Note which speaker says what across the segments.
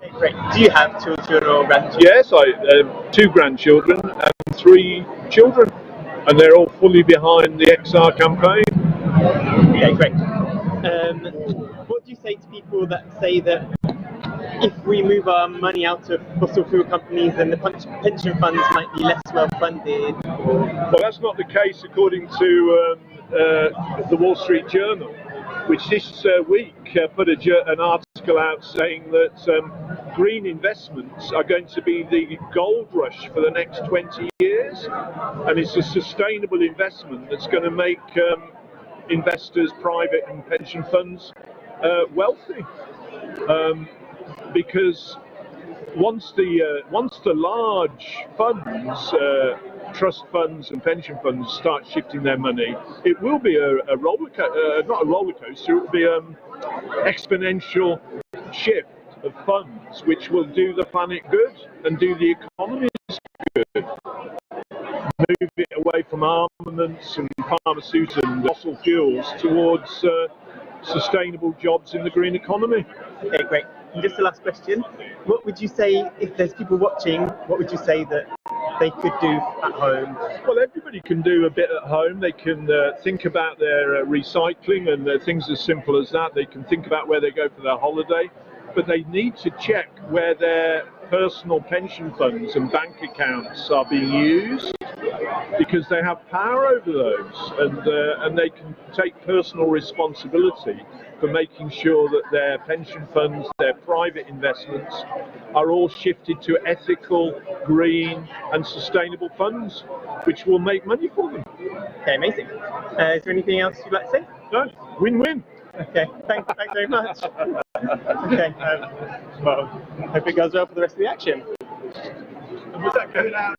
Speaker 1: Okay, great. Do you have children or grandchildren?
Speaker 2: Yes, I 2 grandchildren and 3 children, and they're all fully behind the XR campaign.
Speaker 1: Okay, great. What do you say to people that say that if we move our money out of fossil fuel companies, then the pension funds might be less well funded?
Speaker 2: Well, that's not the case according to the Wall Street Journal, which this week put an article out saying that green investments are going to be the gold rush for the next 20 years, and it's a sustainable investment that's going to make investors, private and pension funds, wealthy. Because once the large funds, trust funds and pension funds start shifting their money, it will be a roller not a roller coaster. It will be an exponential shift of funds, which will do the planet good and do the economy good. Move it away from armaments and pharmaceuticals and fossil fuels towards sustainable jobs in the green economy.
Speaker 1: Okay, great. And just the last question, what would you say, if there's people watching, what would you say that they could do at home?
Speaker 2: Well, everybody can do a bit at home. They can think about their recycling and things as simple as that. They can think about where they go for their holiday, but they need to check where their personal pension funds and bank accounts are being used, because they have power over those, and they can take personal responsibility for making sure that their pension funds, their private investments, are all shifted to ethical, green and sustainable funds, which will make money for them.
Speaker 1: Okay, amazing. Is there anything else you'd like to say?
Speaker 2: No, win-win.
Speaker 1: Okay, thanks very much. Okay, well, hope it goes well for the rest of the action.
Speaker 2: And was that going out?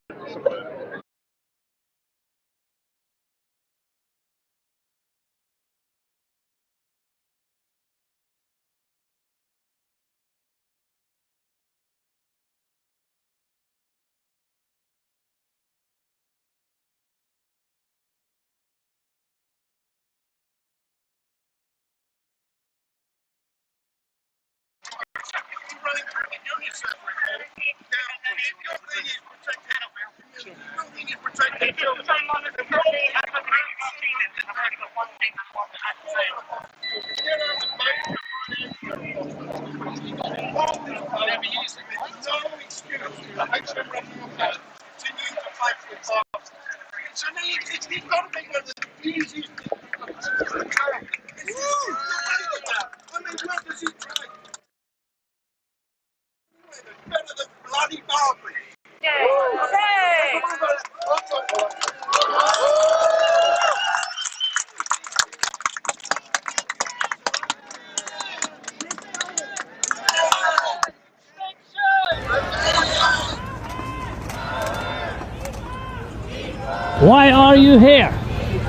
Speaker 3: Why are you here?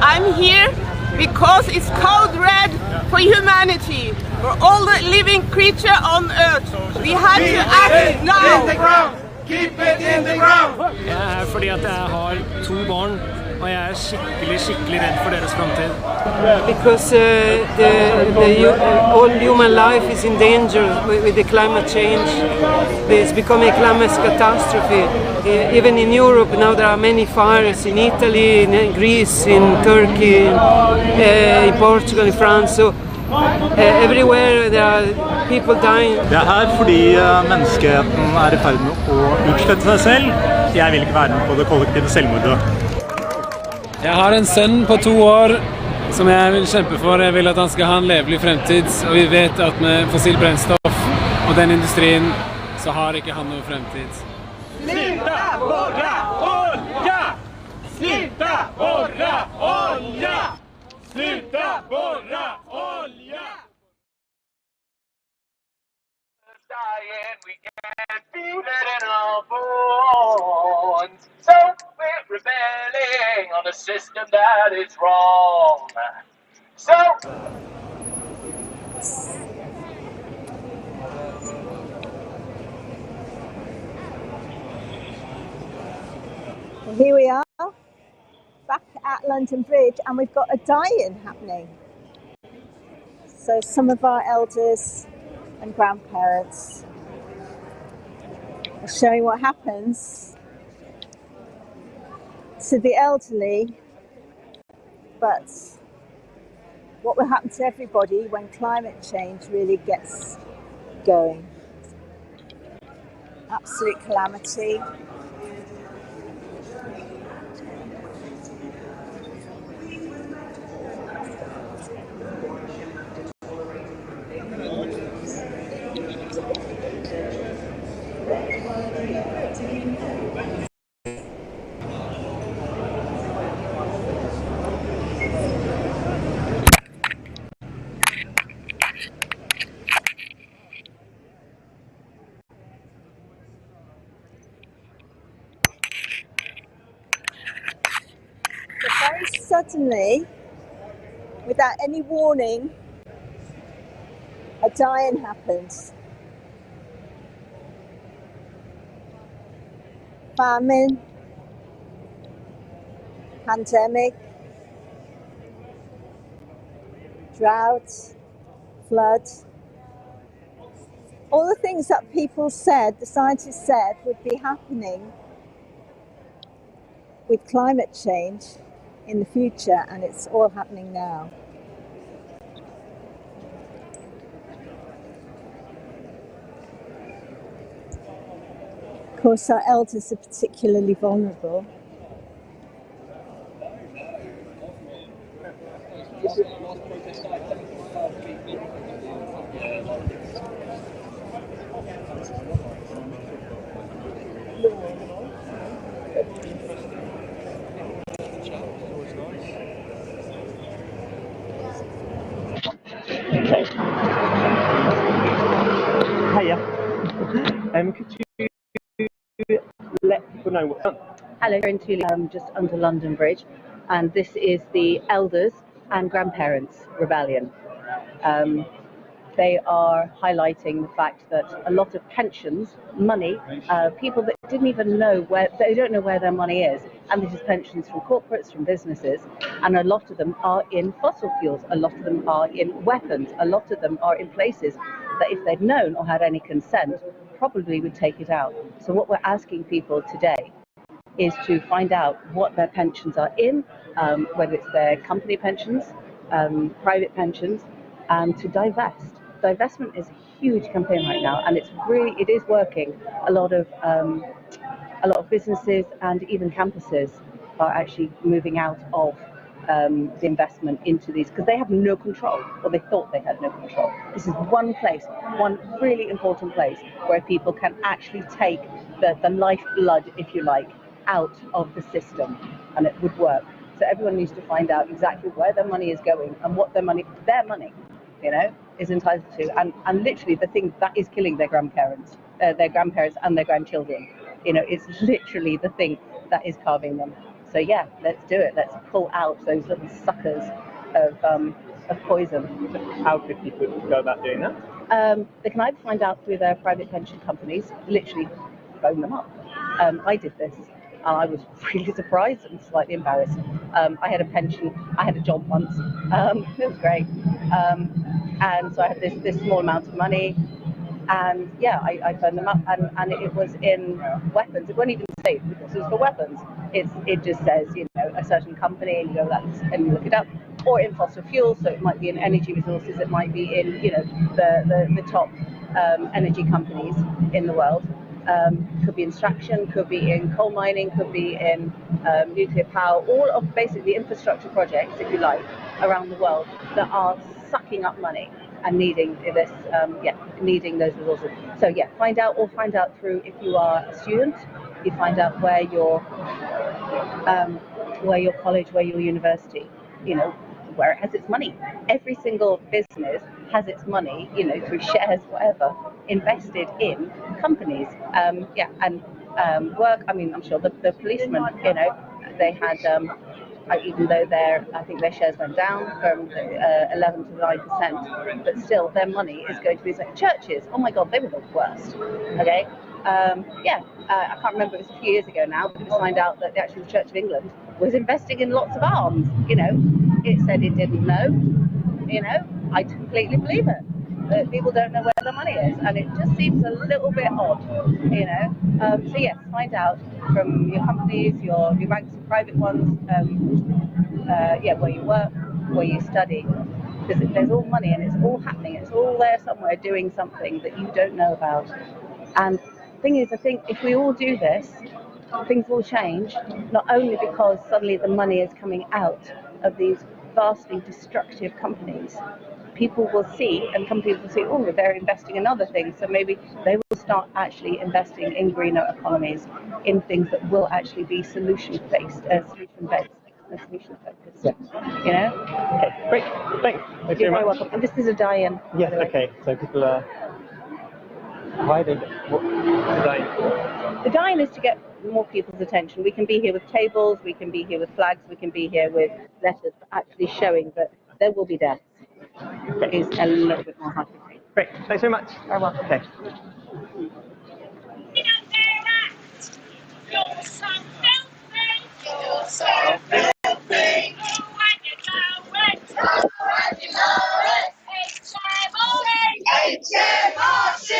Speaker 4: I'm here because it's code red for humanity, for all the living creatures on earth. We have to act now.
Speaker 5: Keep it in the ground!
Speaker 3: Jeg er her fordi at jeg har 2 barn, og jeg er skikkelig redd for deres fremtid.
Speaker 6: Because all human life is in danger with the climate change. It's becoming a climate catastrophe. Even in Europe now there are many fires in Italy, in Greece, in Turkey, in Portugal, in France. So everywhere there are people dying.
Speaker 7: Jeg er her fordi menneskeheten er I ferd med å utslette seg selv. Jeg vil ikke være med på det kollektive selvmordet.
Speaker 3: Jeg har en sønn på 2 år som jeg vil kjempe for. Jeg vil at han skal ha en levelig fremtid, og vi vet at med fossil brennstoff og den industrien så har ikke han noe fremtid.
Speaker 5: Sluta borra olja! Sluta borra olja! Sluta borra olja!
Speaker 8: Dying, we can feel it in our bones. So we're rebelling on a system that is wrong. So
Speaker 9: here we are, back at London Bridge, and we've got a die-in happening. So some of our elders and grandparents showing what happens to the elderly, but what will happen to everybody when climate change really gets going. Absolute calamity. Very suddenly, without any warning, a die-in happens. Famine, pandemic, drought, flood. All the things that people said, the scientists said, would be happening with climate change in the future, and it's all happening now. Of course, our elders are particularly vulnerable.
Speaker 1: Hiya. Could you let people know what's on?
Speaker 10: Hello, we're in Tooling, just under London Bridge, and this is the Elders and Grandparents Rebellion. They are highlighting the fact that a lot of pensions, money, people that didn't even know they don't know where their money is, and this is pensions from corporates, from businesses, and a lot of them are in fossil fuels, a lot of them are in weapons, a lot of them are in places that if they'd known or had any consent, probably would take it out. So what we're asking people today is to find out what their pensions are in, whether it's their company pensions, private pensions, and to divest. Divestment is a huge campaign right now, and it is working. A lot of businesses and even campuses are actually moving out of the investment into these because they have no control, or they thought they had no control. This is one place, one really important place where people can actually take the lifeblood, if you like, out of the system, and it would work. So everyone needs to find out exactly where their money is going and what their money, is entitled to, and literally the thing that is killing their grandparents and their grandchildren. It's literally the thing that is carving them. So yeah, let's do it. Let's pull out those little suckers of poison.
Speaker 1: How could people go about doing that?
Speaker 10: They can either find out through their private pension companies, literally phone them up. I did this. And I was really surprised and slightly embarrassed. I had a pension, I had a job once, it was great. And so I had this small amount of money, and yeah, I phoned them up, and it was in weapons. It won't even say because it's for weapons. It just says, a certain company, and you go and you look it up, or in fossil fuels, so it might be in energy resources, it might be in, the top energy companies in the world. Could be in extraction, could be in coal mining, could be in nuclear power, all of basically infrastructure projects, if you like, around the world that are sucking up money and needing this, needing those resources. So yeah, find out through, if you are a student, you find out where your college, where your university, where it has its money. Every single business has its money, through shares, whatever, invested in companies. Work. I mean, I'm sure the policemen, they had, even though I think their shares went down from 11 to 9%, but still their money is going to be like churches. Oh my God, they were the worst. Okay. I can't remember, it was a few years ago now, but it was found out that the Church of England was investing in lots of arms. It said it didn't know. I completely believe it. that people don't know where the money is, and it just seems a little bit odd, you know. So yes, find out from your companies, your banks, private ones, where you work, where you study, because there's all money and it's all happening. It's all there somewhere doing something that you don't know about. And the thing is, I think if we all do this, things will change, not only because suddenly the money is coming out of these vastly destructive companies. People will see, and companies will see, oh, they're investing in other things, so maybe they will start actually investing in greener economies, in things that will actually be solution-focused.
Speaker 1: Yeah.
Speaker 10: You know?
Speaker 1: Okay, great. Thanks. Thanks
Speaker 10: You're
Speaker 1: very
Speaker 10: very
Speaker 1: much.
Speaker 10: welcome. And this is a die-in.
Speaker 1: Yes, okay. So people are hiding. What the die-in?
Speaker 10: The die-in is to get more people's attention. We can be here with tables, we can be here with flags, we can be here with letters, but actually showing that there will be deaths is a little bit more happy.
Speaker 1: Great. Thanks very much.
Speaker 10: Very well.
Speaker 1: Okay.
Speaker 8: You're so filthy. HMRC.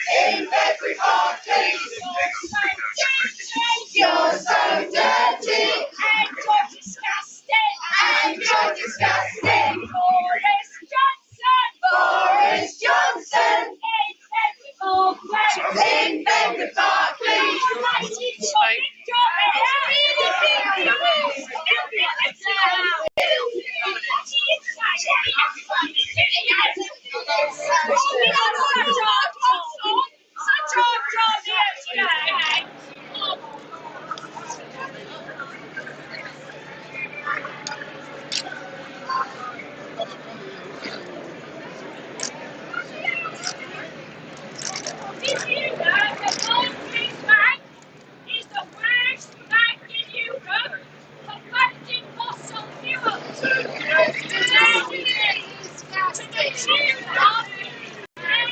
Speaker 8: In every party. You're so dirty. And you're disgusting. Boris Johnson. In every party. Did you know that Barclays Bank is the worst bank in Europe for funding fossil fuels? To the tune of £85 million.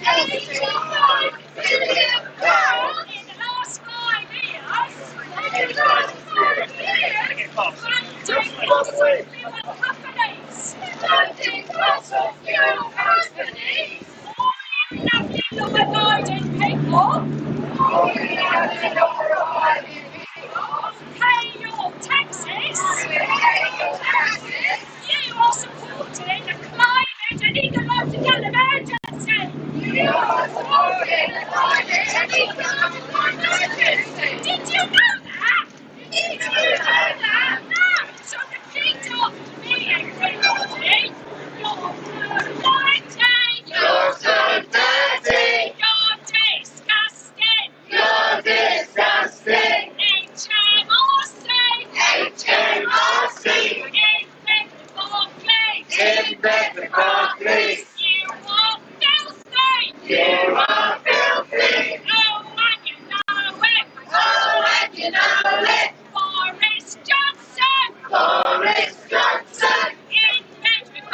Speaker 8: £85 million in the last 5 years. Funding fossil fuel companies. Nothing of abiding people. Pay your taxes. You are supporting the climate and ecological emergency. Did you know that? No. So repeat after me, everybody. You're so dirty. You're disgusting. HMRC. In Bedford Barclays. You are filthy. Oh, and you know it. Boris Johnson. In Bedford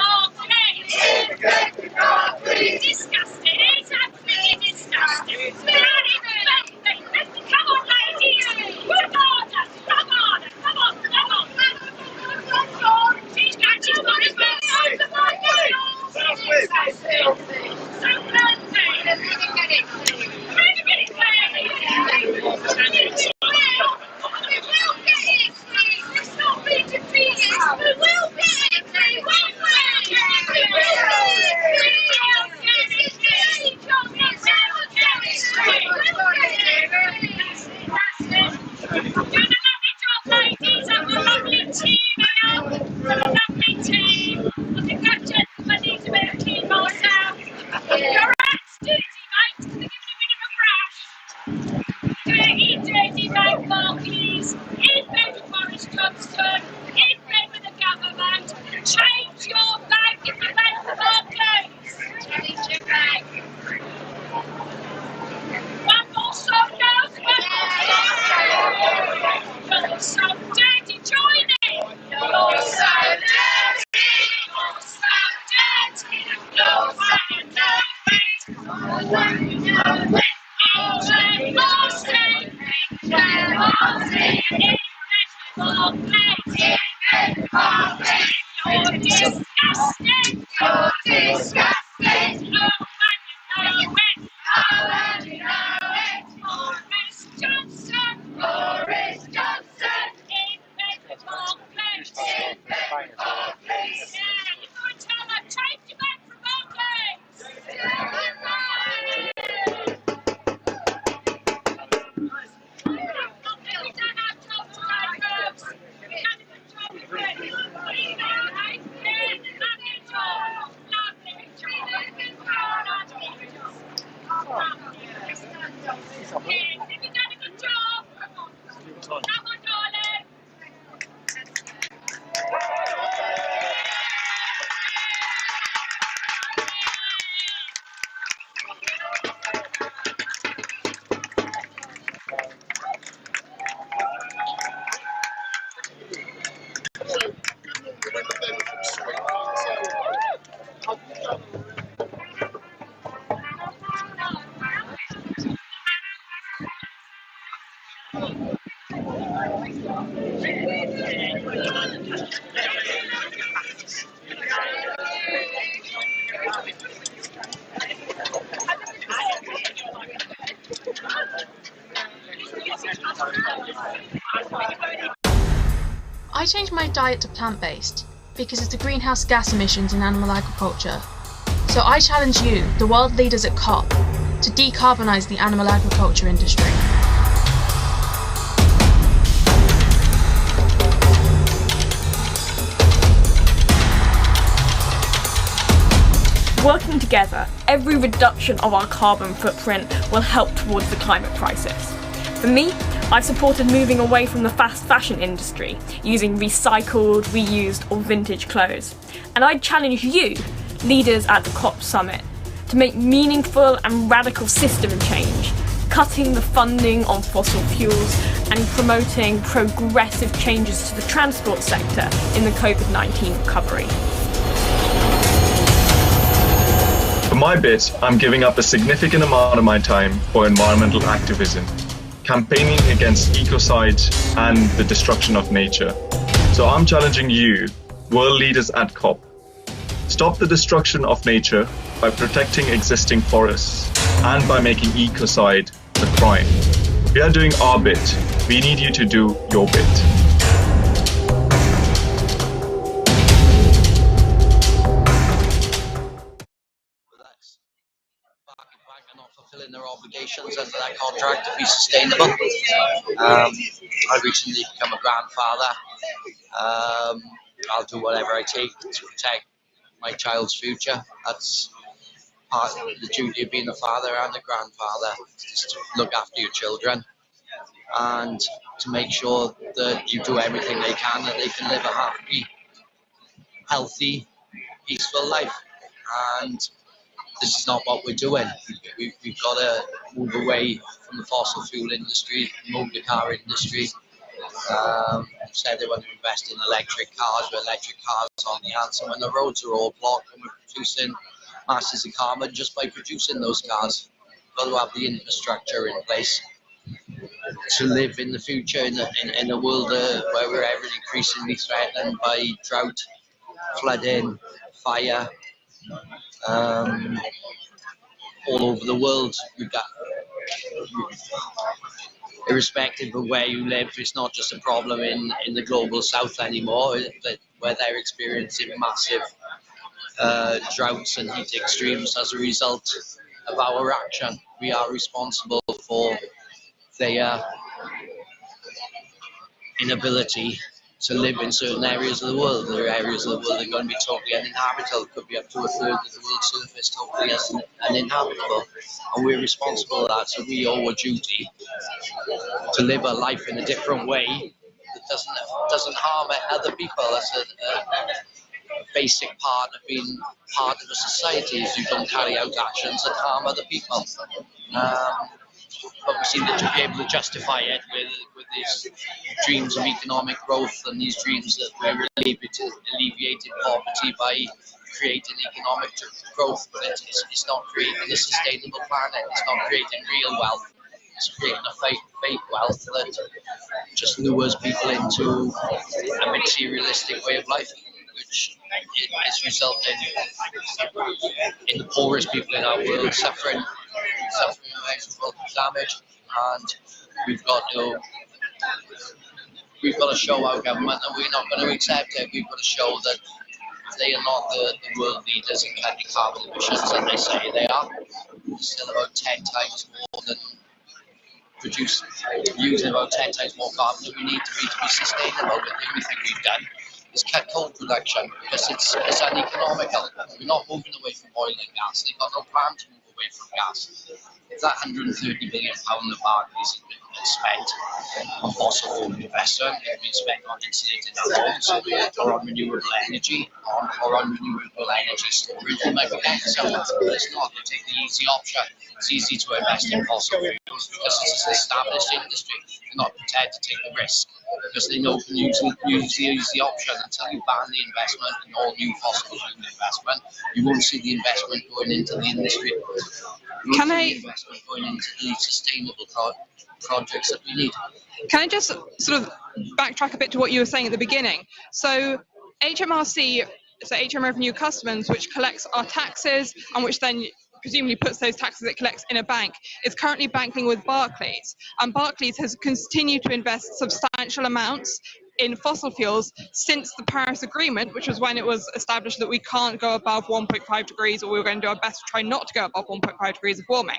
Speaker 8: Barclays. Disgusting. It's absolutely disgusting. Come on, ladies. Good order. Come on. She's got you on his back. So filthy. Dirty bank Barclays, in bed with Boris Johnson, in bed with the government. Change your bank if you bank for Barclays. Change your bank. One more song now. You're so dirty, join it. You're so dirty. No one knows it. HMRC.
Speaker 11: I changed my diet to plant-based because of the greenhouse gas emissions in animal agriculture. So I challenge you, the world leaders at COP, to decarbonise the animal agriculture industry.
Speaker 12: Working together, every reduction of our carbon footprint will help towards the climate crisis. For me, I've supported moving away from the fast fashion industry, using recycled, reused or vintage clothes. And I challenge you, leaders at the COP summit, to make meaningful and radical system change, cutting the funding on fossil fuels and promoting progressive changes to the transport sector in the COVID-19 recovery.
Speaker 13: For my bit, I'm giving up a significant amount of my time for environmental activism, campaigning against ecocide and the destruction of nature. So I'm challenging you, world leaders at COP. Stop the destruction of nature by protecting existing forests and by making ecocide a crime. We are doing our bit. We need you to do your bit.
Speaker 14: Fulfilling their obligations under that contract to be sustainable. I recently become a grandfather. I'll do whatever I take to protect my child's future. That's part of the duty of being a father and a grandfather, is to look after your children and to make sure that you do everything they can, that they can live a happy, healthy, peaceful life. And this is not what we're doing. We've got to move away from the fossil fuel industry, move the car industry. Said they want to invest in electric cars, but electric cars aren't the answer when the roads are all blocked and we're producing masses of carbon just by producing those cars. We've got to have the infrastructure in place to live in the future in a world where we're ever increasingly threatened by drought, flooding, fire. All over the world, we've got, irrespective of where you live, it's not just a problem in the global south anymore, but where they're experiencing massive droughts and heat extremes as a result of our action. We are responsible for their inability to live in certain areas of the world. There are areas of the world that are going to be totally uninhabitable. It could be up to a third of the world's surface totally uninhabitable. And we're responsible for that, so we owe a duty to live a life in a different way that doesn't harm other people. That's a basic part of being part of a society, is you don't carry out actions that harm other people. But we seem to be able to justify it with these dreams of economic growth and these dreams that we're alleviating poverty by creating economic growth, but it's not creating a sustainable planet. It's not creating real wealth. It's creating a fake wealth that just lures people into a materialistic way of life, which is resulting in the poorest people in our world suffering immeasurable damage. And we've got to show our government that we're not going to accept it. We've got to show that they are not the world leaders in cutting carbon emissions that they say they are. We're still about 10 times more than using about 10 times more carbon than we need to be sustainable. But the only thing we've done is cut coal production because it's uneconomical. We're not moving away from oil and gas. They've got no plan to move away from gas. If that £130 billion of Barclays has been spent on fossil fuel investment, it's been spent on insulating our homes, or on renewable energy, or on renewable energy storage, it might be excellent, but it's not. They take the easy option. It's easy to invest in fossil fuels because it's an established industry. They're not prepared to take the risk because they know can use the easy option. Until you ban the investment in all new fossil fuel investment, you won't see the investment going into the industry.
Speaker 15: Can I
Speaker 14: investment going into the sustainable projects that we need.
Speaker 15: Can I just sort of backtrack a bit to what you were saying at the beginning? So HMRC, so HM Revenue Customs, which collects our taxes and which then presumably puts those taxes it collects in a bank, is currently banking with Barclays. And Barclays has continued to invest substantial amounts in fossil fuels since the Paris Agreement, which was when it was established that we can't go above 1.5 degrees, or we were going to do our best to try not to go above 1.5 degrees of warming.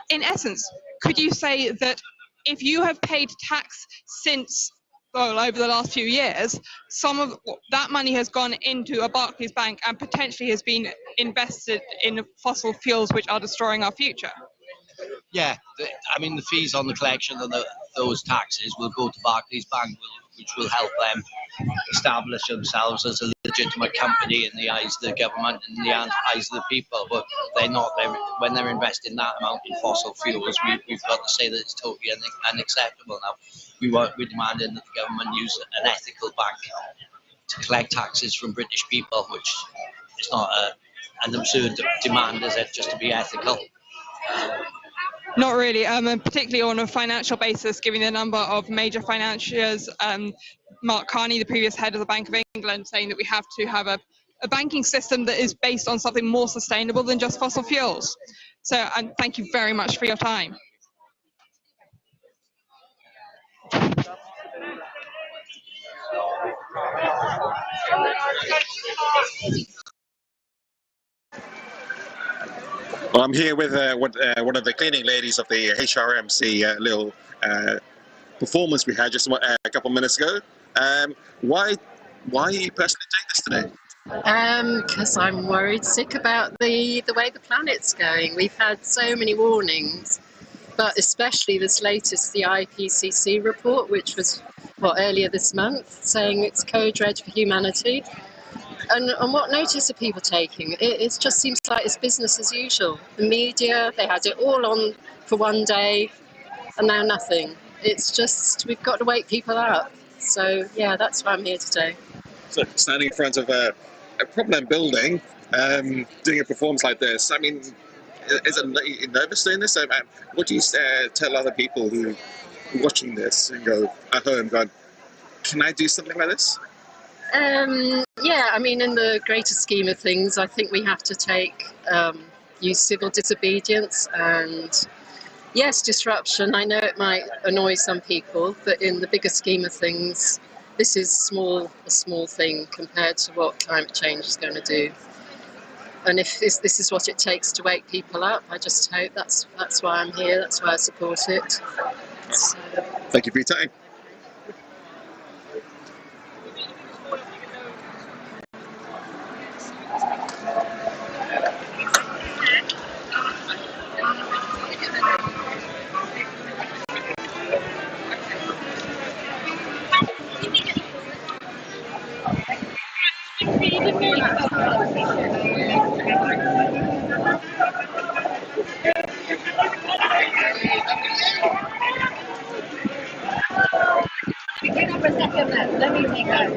Speaker 15: In essence, could you say that if you have paid tax since, well, over the last few years, some of that money has gone into a Barclays bank and potentially has been invested in fossil fuels which are destroying our future?
Speaker 14: Yeah, I mean, the fees on the collection of those taxes will go to Barclays Bank, which will help them establish themselves as a legitimate company in the eyes of the government and in the eyes of the people. But they're not. When they're investing that amount in fossil fuels, we've got to say that it's totally unacceptable now. We're demanding that the government use an ethical bank to collect taxes from British people, which is not an absurd demand, is it, just to be ethical?
Speaker 15: Not really, and particularly on a financial basis, given the number of major financiers, Mark Carney, the previous head of the Bank of England, saying that we have to have a banking system that is based on something more sustainable than just fossil fuels. So, and thank you very much for your time.
Speaker 16: Well, I'm here with one of the cleaning ladies of the HRMC little performance we had just a couple of minutes ago. Why are you personally doing this today?
Speaker 17: Because I'm worried sick about the way the planet's going. We've had so many warnings, but especially this latest, the IPCC report, which was earlier this month, saying it's code red for humanity. And what notice are people taking? It just seems like it's business as usual. The media, they had it all on for one day, and now nothing. It's just, we've got to wake people up. So, yeah, that's why I'm here today.
Speaker 16: So, standing in front of a problem building, doing a performance like this, I mean, are you nervous doing this? What do you tell other people who are watching this and go at home going, can I do something like this?
Speaker 17: Yeah, I mean, in the greater scheme of things, I think we have to use civil disobedience and, yes, disruption. I know it might annoy some people, but in the bigger scheme of things, this is a small thing compared to what climate change is going to do. And if this is what it takes to wake people up, I just hope that's why I'm here, that's why I support it. So.
Speaker 16: Thank you for your time.
Speaker 18: Let me take that.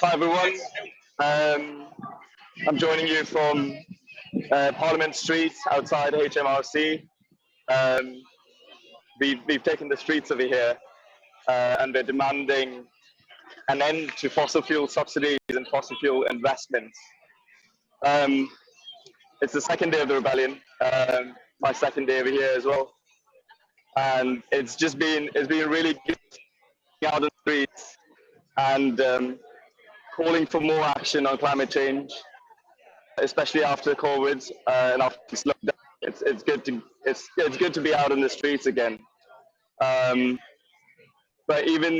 Speaker 19: Hi everyone, I'm joining you from Parliament Street outside HMRC. We've taken the streets over here and we're demanding an end to fossil fuel subsidies and fossil fuel investments. It's the second day of the rebellion, my second day over here as well, and it's been really good out on the streets and calling for more action on climate change, especially after COVID and after the slowdown. It's good to be out in the streets again. But even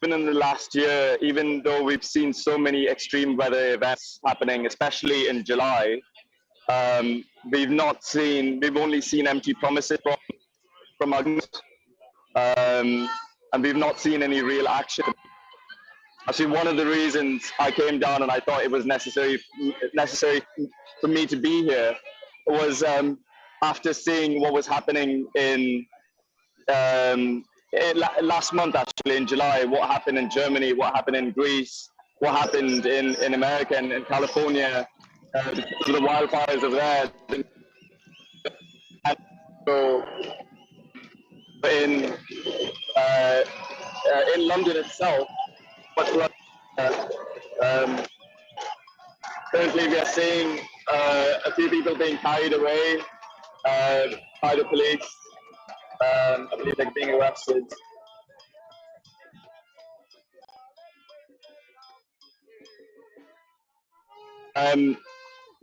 Speaker 19: in the last year, even though we've seen so many extreme weather events happening, especially in July, we've only seen empty promises from our government, and we've not seen any real action. Actually, one of the reasons I came down and I thought it was necessary for me to be here was after seeing what was happening in last month, actually in July, what happened in Germany, what happened in Greece, what happened in America and in California, the wildfires over there. And so in London itself, currently we are seeing a few people being carried away by the police. I believe they're being arrested.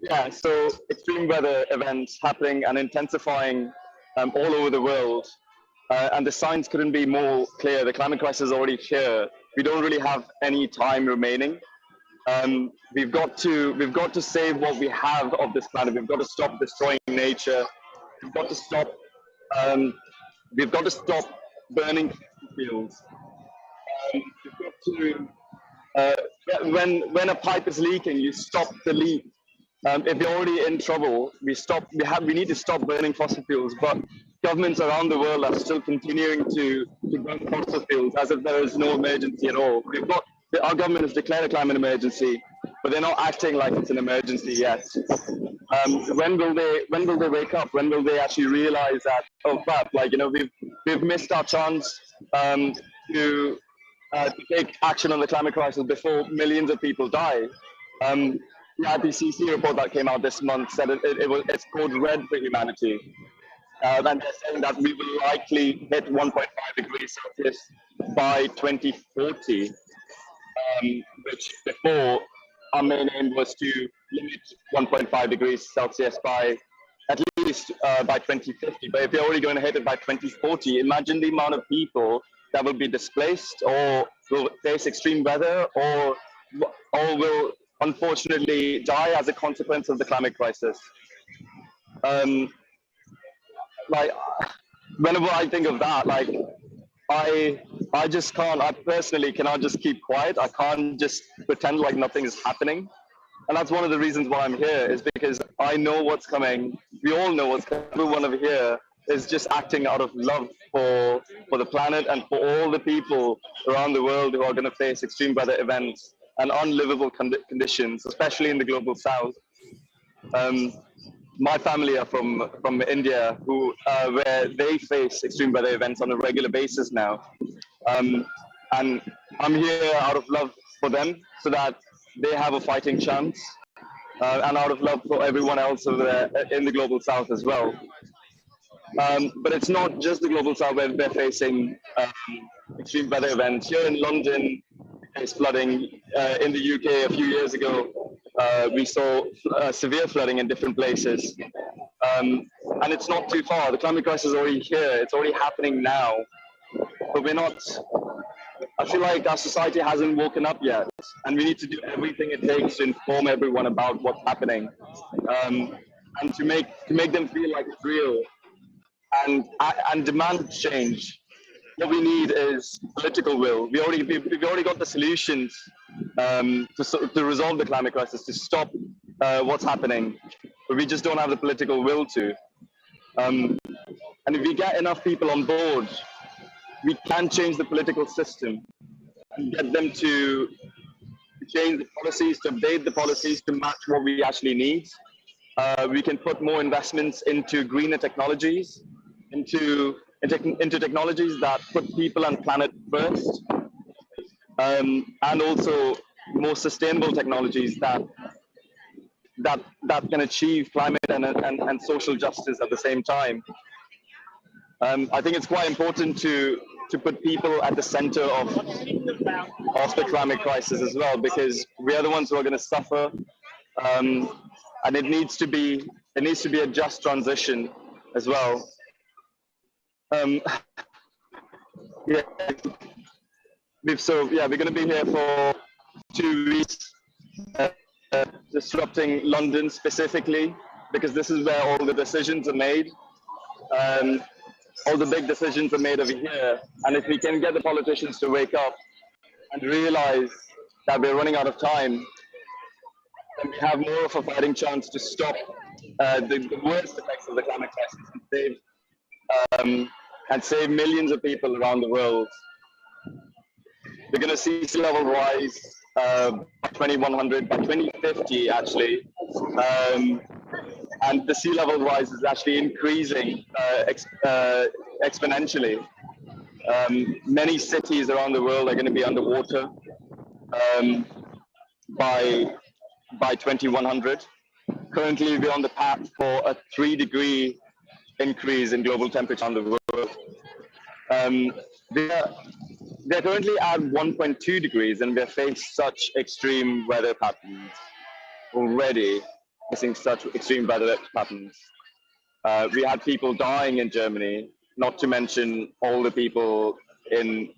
Speaker 19: Yeah, so extreme weather events happening and intensifying all over the world. And the signs couldn't be more clear. The climate crisis is already here. We don't really have any time remaining. We've got to save what we have of this planet. We've got to stop destroying nature. We've got to stop burning fields. We've got to, when a pipe is leaking, you stop the leak. If you're already in trouble, we need to stop burning fossil fuels. But governments around the world are still continuing to burn fossil fuels as if there is no emergency at all. Our government has declared a climate emergency, but they're not acting like it's an emergency yet. When will they wake up? When will they actually realize that, oh crap, we've missed our chance to take action on the climate crisis before millions of people die? The IPCC report that came out this month said it's called Red for Humanity. And they're saying that we will likely hit 1.5 degrees Celsius by 2040, which before our main aim was to limit 1.5 degrees Celsius by at least by 2050. But if you're already going to hit it by 2040, imagine the amount of people that will be displaced or will face extreme weather or will unfortunately die as a consequence of the climate crisis. Like, whenever I think of that, like, I just can't, I personally cannot just keep quiet. I can't just pretend like nothing is happening. And that's one of the reasons why I'm here, is because I know what's coming. We all know what's coming. Everyone over here is just acting out of love for the planet and for all the people around the world who are going to face extreme weather events and unlivable conditions, especially in the global south. My family are from India, where they face extreme weather events on a regular basis now. And I'm here out of love for them, so that they have a fighting chance, and out of love for everyone else over there in the global south as well. But it's not just the global south where they're facing extreme weather events. Here in London, there's flooding. In the UK a few years ago, we saw severe flooding in different places. And it's not too far. The climate crisis is already here. It's already happening now. But we're not, I feel like our society hasn't woken up yet. And we need to do everything it takes to inform everyone about what's happening. And to make them feel like it's real. And demand change. What we need is political will. We've already got the solutions to resolve the climate crisis, to stop what's happening, but we just don't have the political will to. And if we get enough people on board, we can change the political system and get them to change the policies, to update the policies to match what we actually need. We can put more investments into greener technologies, into technologies that put people and planet first, and also more sustainable technologies that can achieve climate and social justice at the same time. I think it's quite important to put people at the center of the climate crisis as well, because we are the ones who are going to suffer, and it needs to be a just transition as well. Yeah, we're going to be here for 2 weeks, disrupting London specifically, because this is where all the decisions are made. All the big decisions are made over here, and if we can get the politicians to wake up and realize that we're running out of time, then we have more of a fighting chance to stop the worst effects of the climate crisis and save millions of people around the world. We're going to see sea level rise by 2100, by 2050 actually, and the sea level rise is actually increasing exponentially. Many cities around the world are going to be underwater by 2100. Currently, we're on the path for a 3-degree increase in global temperature on the world. They're currently at 1.2 degrees, and we've faced such extreme weather patterns already. Facing such extreme weather patterns. We had people dying in Germany, not to mention all the people in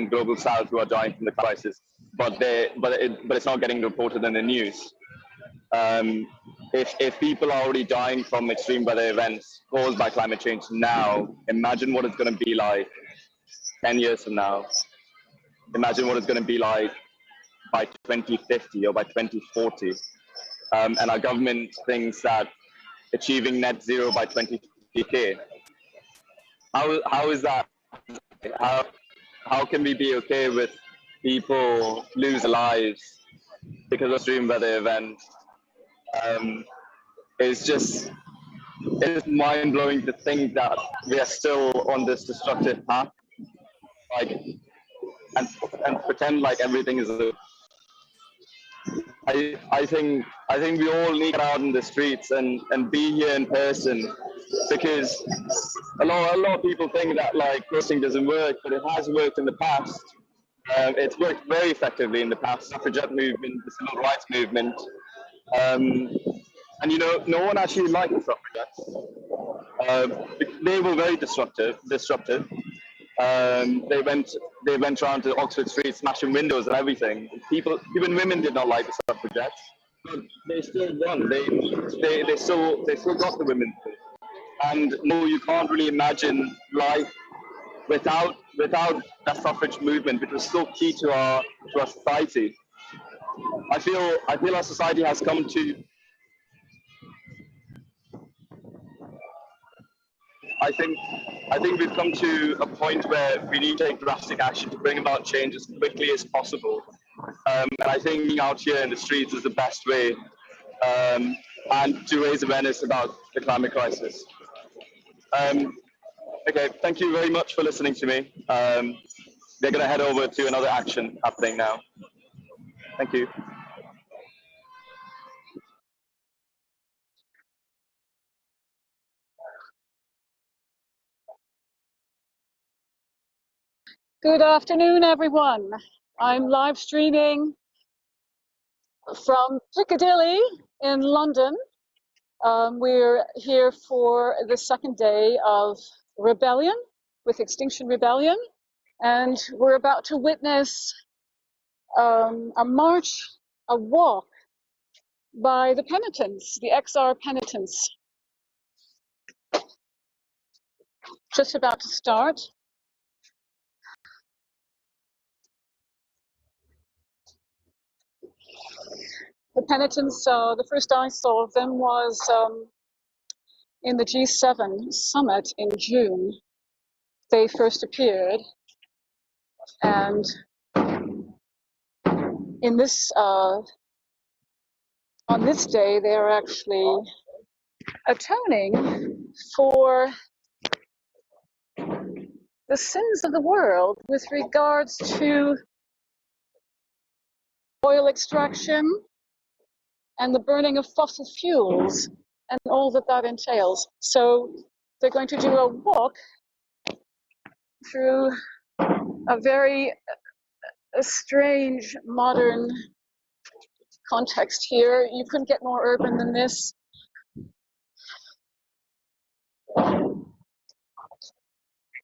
Speaker 19: global south who are dying from the crisis. But it's not getting reported in the news. If people are already dying from extreme weather events caused by climate change now, imagine what it's going to be like 10 years from now. Imagine what it's going to be like by 2050 or by 2040. And our government thinks that achieving net zero by 2050. How is that? How can we be okay with people lose their lives because of extreme weather events? It's mind-blowing to think that we are still on this destructive path, and pretend like everything is. I think we all need to get out in the streets and be here in person, because a lot of people think that like protesting doesn't work, but it has worked in the past. It's worked very effectively in the past. Suffragette movement, the civil rights movement, And you know, no one actually liked the suffragettes. They were very disruptive. They went around to Oxford Street smashing windows and everything. People, even women, did not like the suffragettes. But they still won. They still got the women. And no, you can't really imagine life without that suffrage movement, which was so key to our society. I feel our society has come to. I think we've come to a point where we need to take drastic action to bring about change as quickly as possible. And I think being out here in the streets is the best way, and to raise awareness about the climate crisis. Okay, thank you very much for listening to me. They're going to head over to another action happening now. Thank you.
Speaker 20: Good afternoon, everyone. I'm live streaming from Piccadilly in London. We're here for the second day of rebellion with Extinction Rebellion, and we're about to witness a march, a walk by the penitents, the XR penitents. Just about to start. The penitents, the first I saw of them was in the G7 summit in June. They first appeared, and in this on this day they are actually atoning for the sins of the world with regards to oil extraction and the burning of fossil fuels and all that that entails. So they're going to do a walk through a very strange modern context here. You couldn't get more urban than this.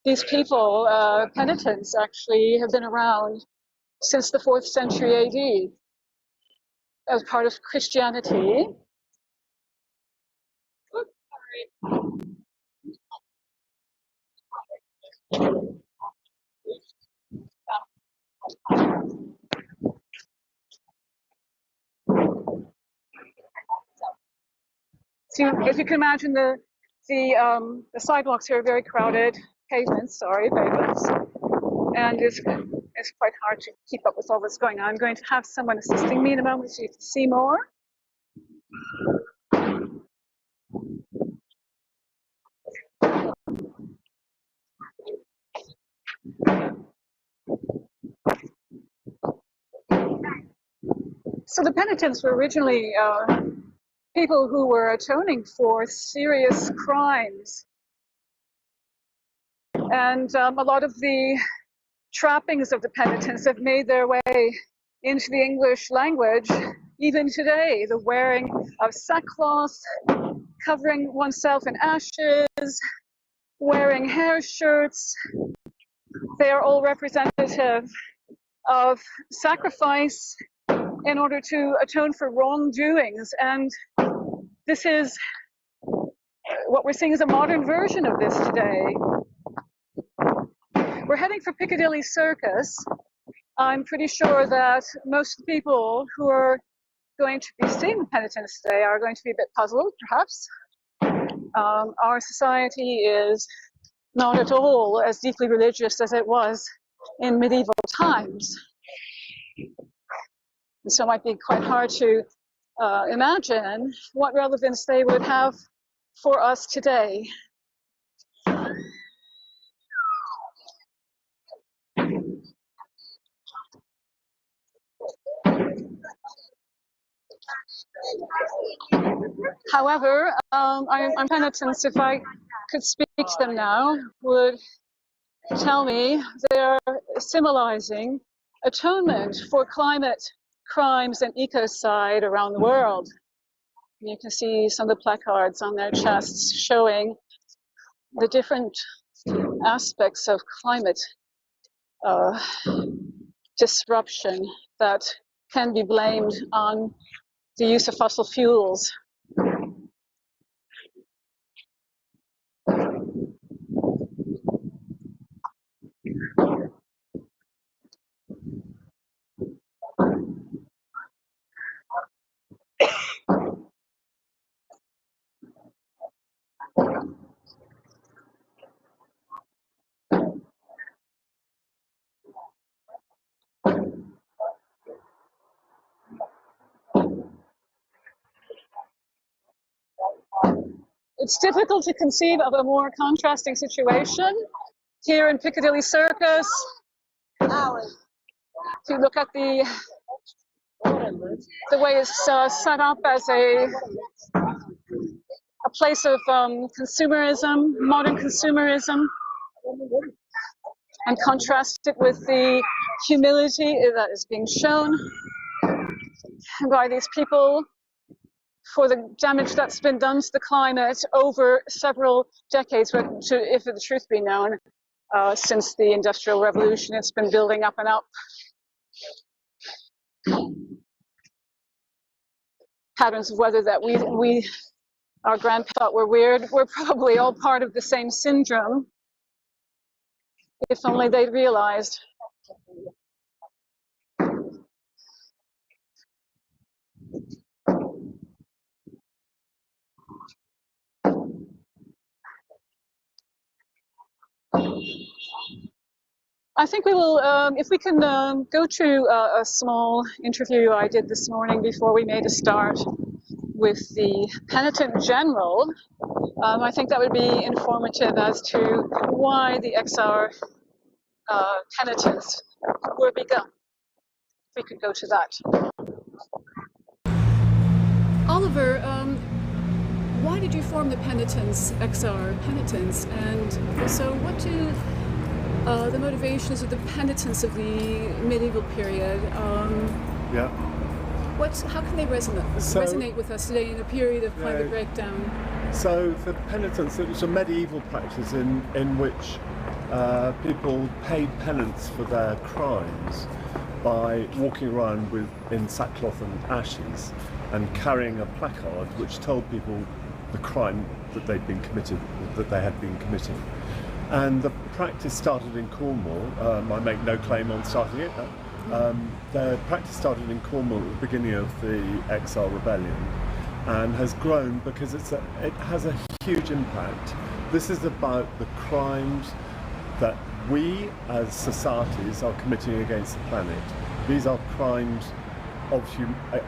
Speaker 20: These people, penitents, actually have been around since the 4th century AD as part of Christianity. So if you can imagine the sidewalks here are very crowded, pavements, and it's quite hard to keep up with all that's going on. I'm going to have someone assisting me in a moment so you can see more. So the penitents were originally people who were atoning for serious crimes. And a lot of the trappings of the penitents have made their way into the English language even today. The wearing of sackcloth, covering oneself in ashes, wearing hair shirts. They are all representative of sacrifice in order to atone for wrongdoings. And this is what we're seeing is a modern version of this today. We're heading for Piccadilly Circus. I'm pretty sure that most of the people who are going to be seeing the penitents today are going to be a bit puzzled, perhaps. Our society is not at all as deeply religious as it was in medieval times. And so it might be quite hard to imagine what relevance they would have for us today. However, I'm penitents, if I could speak to them now, would tell me they're symbolizing atonement for climate crimes and ecocide around the world. You can see some of the placards on their chests showing the different aspects of climate disruption that can be blamed on the use of fossil fuels. It's difficult to conceive of a more contrasting situation here in Piccadilly Circus. If you look at the way it's set up as a place of consumerism, modern consumerism, and contrast it with the humility that is being shown by these people for the damage that's been done to the climate over several decades, if the truth be known, since the Industrial Revolution. It's been building up and up. Patterns of weather that our grandparents thought were weird. We're probably all part of the same syndrome, if only they'd realized. I think we will, if we can go to a small interview I did this morning before we made a start with the Penitent General. I think that would be informative as to why the XR penitents were begun. If we could go to that.
Speaker 21: Oliver, why did you form the Penitents, XR Penitents? And so what do the motivations of the penitents of the medieval period, how can they resonate with us today in a period of climate breakdown?
Speaker 22: So the penitence, it was a medieval practice in which people paid penance for their crimes by walking around in sackcloth and ashes and carrying a placard which told people the crime that they had been committing. And the practice started in Cornwall. I make no claim on starting it. The practice started in Cornwall at the beginning of the Extinction Rebellion and has grown because it has a huge impact. This is about the crimes that we as societies are committing against the planet. These are crimes of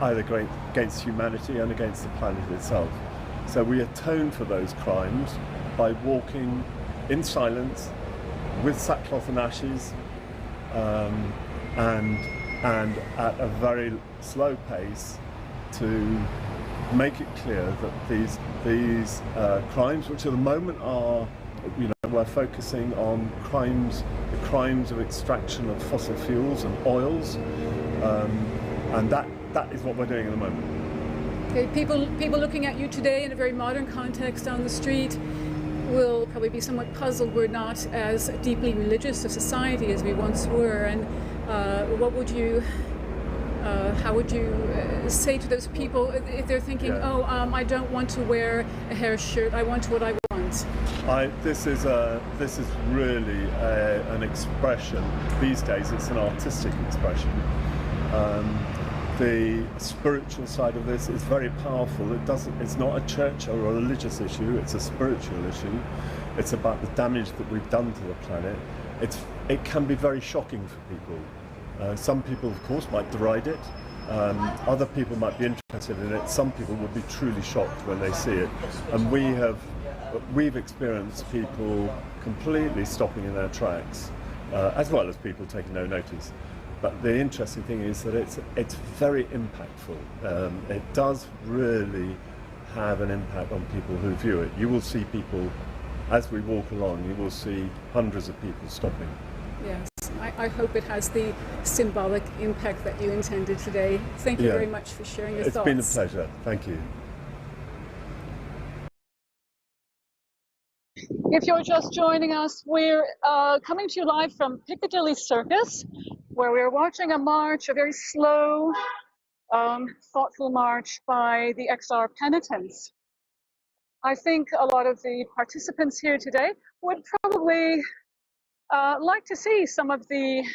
Speaker 22: either against humanity and against the planet itself. So we atone for those crimes by walking in silence, with sackcloth and ashes, and at a very slow pace, to make it clear that these crimes, which at the moment are, we're focusing on the crimes of extraction of fossil fuels and oils, and that is what we're doing at the moment.
Speaker 21: Okay, people looking at you today in a very modern context on the street will probably be somewhat puzzled. We're not as deeply religious a society as we once were, and how would you say to those people if they're thinking, I don't want to wear a hair shirt, I want what I want?
Speaker 22: This is really an expression. These days it's an artistic expression. The spiritual side of this is very powerful. It's not a church or a religious issue, it's a spiritual issue. It's about the damage that we've done to the planet. It can be very shocking for people. Some people, of course, might deride it. Other people might be interested in it. Some people will be truly shocked when they see it. And we've experienced people completely stopping in their tracks, as well as people taking no notice. But the interesting thing is that it's very impactful. It does really have an impact on people who view it. You will see people, as we walk along, you will see hundreds of people stopping.
Speaker 21: Yes, I hope it has the symbolic impact that you intended today. Thank you very much for sharing your thoughts.
Speaker 22: It's been a pleasure. Thank you.
Speaker 20: If you're just joining us, we're coming to you live from Piccadilly Circus, where we're watching a march, a very slow, thoughtful march by the XR penitents. I think a lot of the participants here today would probably like to see some of the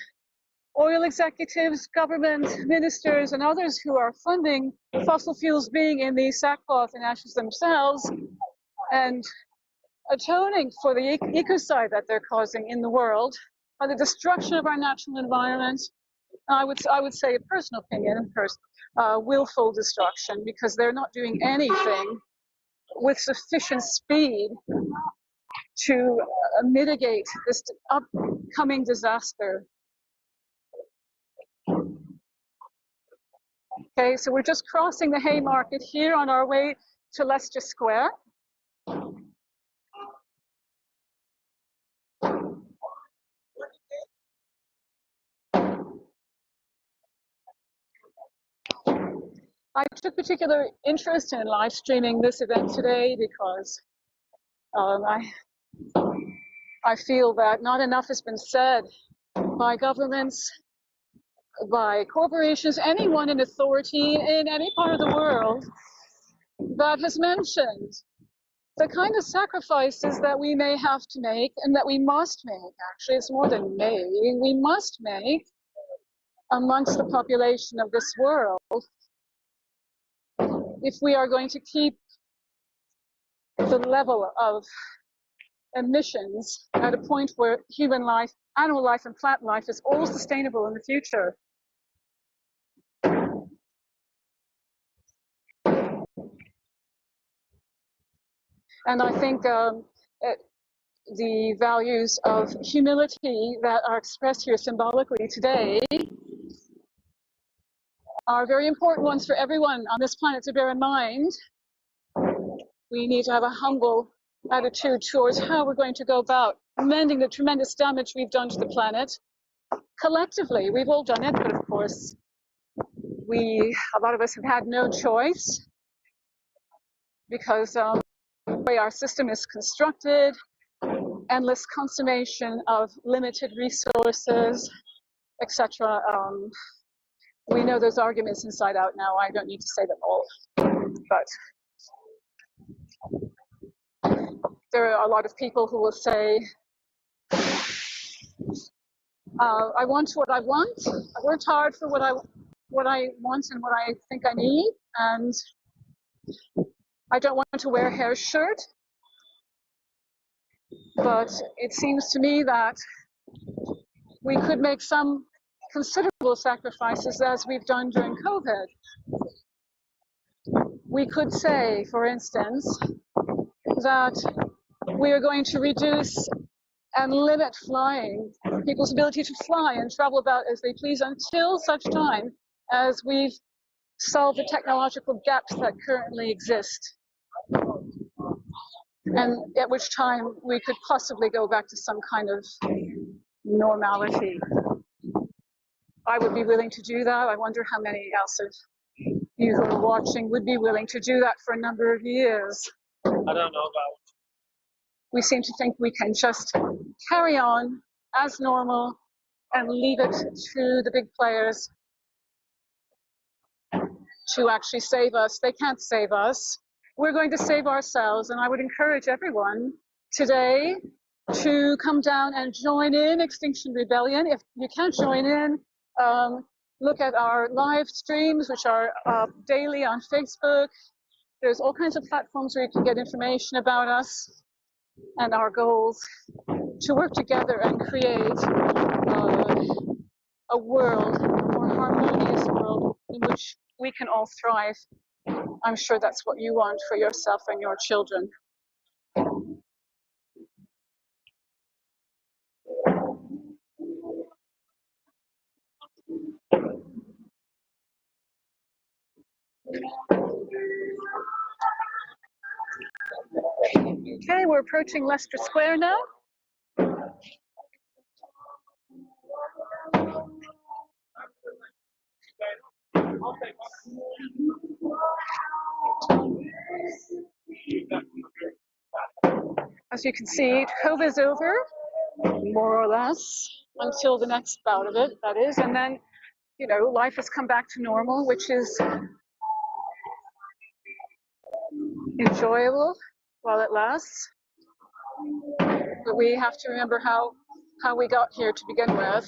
Speaker 20: oil executives, government ministers, and others who are funding fossil fuels being in the sackcloth and ashes themselves and atoning for the ecocide that they're causing in the world, by the destruction of our natural environment. I would say, a personal opinion, willful destruction, because they're not doing anything with sufficient speed to mitigate this upcoming disaster. Okay, so we're just crossing the Haymarket here on our way to Leicester Square. I took particular interest in live streaming this event today because I feel that not enough has been said by governments, by corporations, anyone in authority in any part of the world that has mentioned the kind of sacrifices that we may have to make, and that we must make. Actually, it's more than may. We must make amongst the population of this world if we are going to keep the level of emissions at a point where human life, animal life, and plant life is all sustainable in the future. And I think the values of humility that are expressed here symbolically today are very important ones for everyone on this planet to bear in mind. We need to have a humble attitude towards how we're going to go about mending the tremendous damage we've done to the planet. Collectively, we've all done it, but of course, a lot of us have had no choice because the way our system is constructed, endless consummation of limited resources, etc. We know those arguments inside out now. I don't need to say them all, but there are a lot of people who will say, I want what I want. I worked hard for what I want and what I think I need, and I don't want to wear a hair shirt. But it seems to me that we could make some considerable sacrifices, as we've done during COVID. We could say, for instance, that we are going to reduce and limit flying, people's ability to fly and travel about as they please until such time as we've solved the technological gaps that currently exist. And at which time we could possibly go back to some kind of normality. I would be willing to do that. I wonder how many else of you who are watching would be willing to do that for a number of years.
Speaker 5: I don't know about.
Speaker 20: We seem to think we can just carry on as normal and leave it to the big players to actually save us. They can't save us. We're going to save ourselves, and I would encourage everyone today to come down and join in Extinction Rebellion. If you can't join in, look at our live streams, which are daily on Facebook. There's all kinds of platforms where you can get information about us and our goals to work together and create a world, a more harmonious world in which we can all thrive. I'm sure that's what you want for yourself and your children. Okay, we're approaching Leicester Square now. as you can see, COVID is over, more or less, until the next bout of it, that is. And then, you know, life has come back to normal, which is enjoyable while it lasts. But we have to remember how we got here to begin with.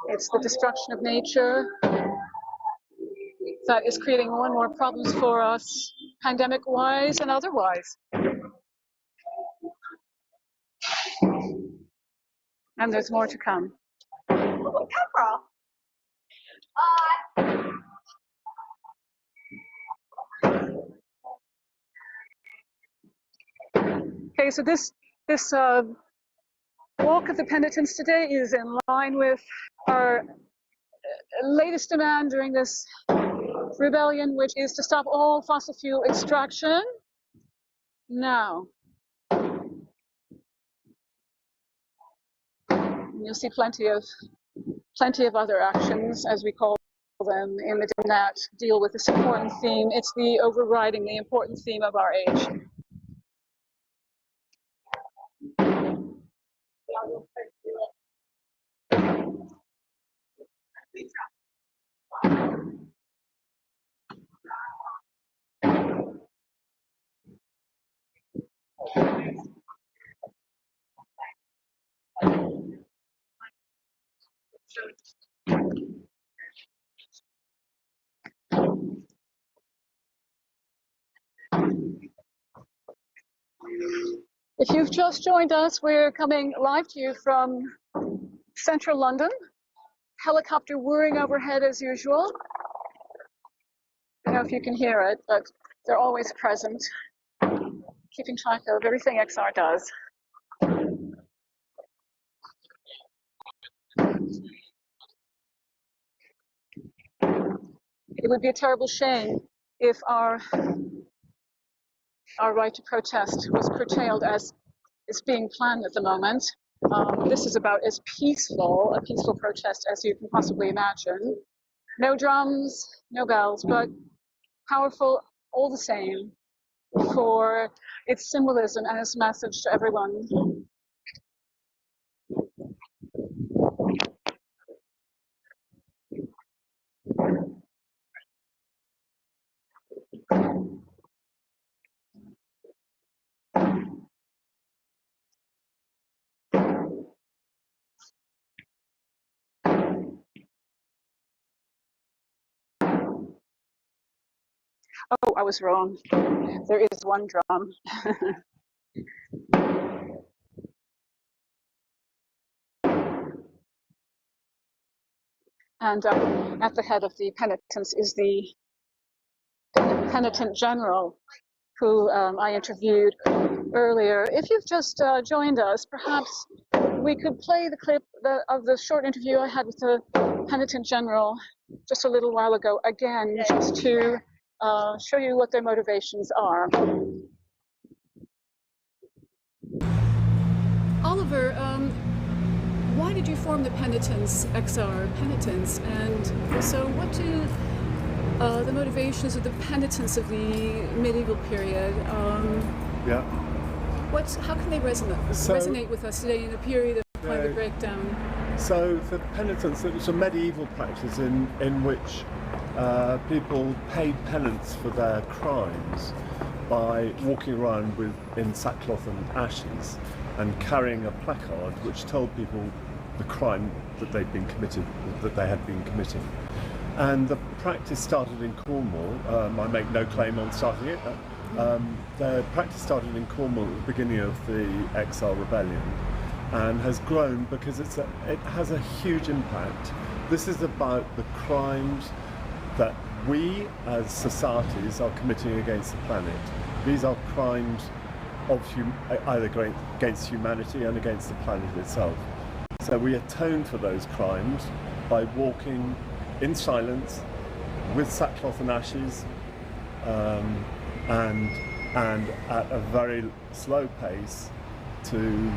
Speaker 20: It's the destruction of nature that is creating more and more problems for us, pandemic-wise and otherwise. And there's more to come. Okay, so this walk of the penitents today is in line with our latest demand during this rebellion, which is to stop all fossil fuel extraction now. You'll see plenty of other actions, as we call them, in the that deal with this important theme. It's the overriding, the important theme of our age. If you've just joined us, we're coming live to you from central London. Helicopter whirring overhead as usual. I don't know if you can hear it, but they're always present, keeping track of everything XR does. It would be a terrible shame if our right to protest was curtailed as is being planned at the moment. This is about as peaceful a peaceful protest as you can possibly imagine. No drums, no bells, but powerful all the same for its symbolism and its message to everyone. Oh, I was wrong. There is one drum. And at the head of the penitents is the penitent general, who I interviewed earlier. If you've just joined us, perhaps we could play the clip of the short interview I had with the penitent general just a little while ago, again, just to show you what their motivations are.
Speaker 21: Oliver, why did you form the penitents, XR penitents? And so what do the motivations of the penitents of the medieval period, how can they resonate with us today in a period of climate breakdown?
Speaker 22: So the penitents, it was a medieval practice in which people paid penance for their crimes by walking around in sackcloth and ashes and carrying a placard which told people the crime that they had been committing. And the practice started in Cornwall. I make no claim on starting it. The practice started in Cornwall at the beginning of the Extinction Rebellion and has grown because it has a huge impact. This is about the crimes that we as societies are committing against the planet. These are crimes of either against humanity and against the planet itself. So we atone for those crimes by walking in silence with sackcloth and ashes and at a very slow pace to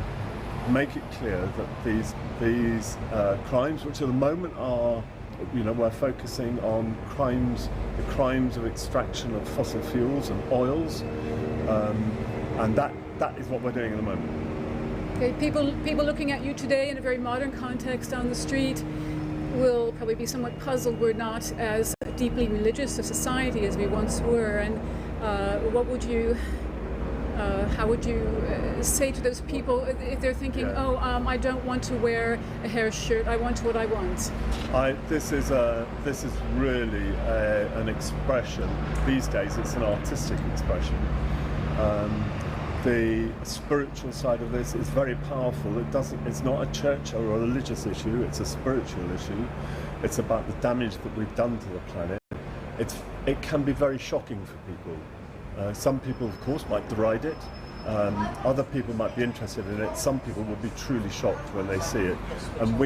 Speaker 22: make it clear that these crimes, which at the moment are, we're focusing on the crimes of extraction of fossil fuels and oils, and that that is what we're doing at the moment.
Speaker 21: Okay, people looking at you today in a very modern context on the street will probably be somewhat puzzled. We're not as deeply religious a society as we once were, and what would you how would you say to those people if they're thinking, I don't want to wear a hair shirt, I want what I want?
Speaker 22: This is really an expression. These days it's an artistic expression. The spiritual side of this is very powerful. It's not a church or a religious issue, it's a spiritual issue. It's about the damage that we've done to the planet. It can be very shocking for people. Some people, of course, might deride it. Other people might be interested in it. Some people will be truly shocked when they see it. And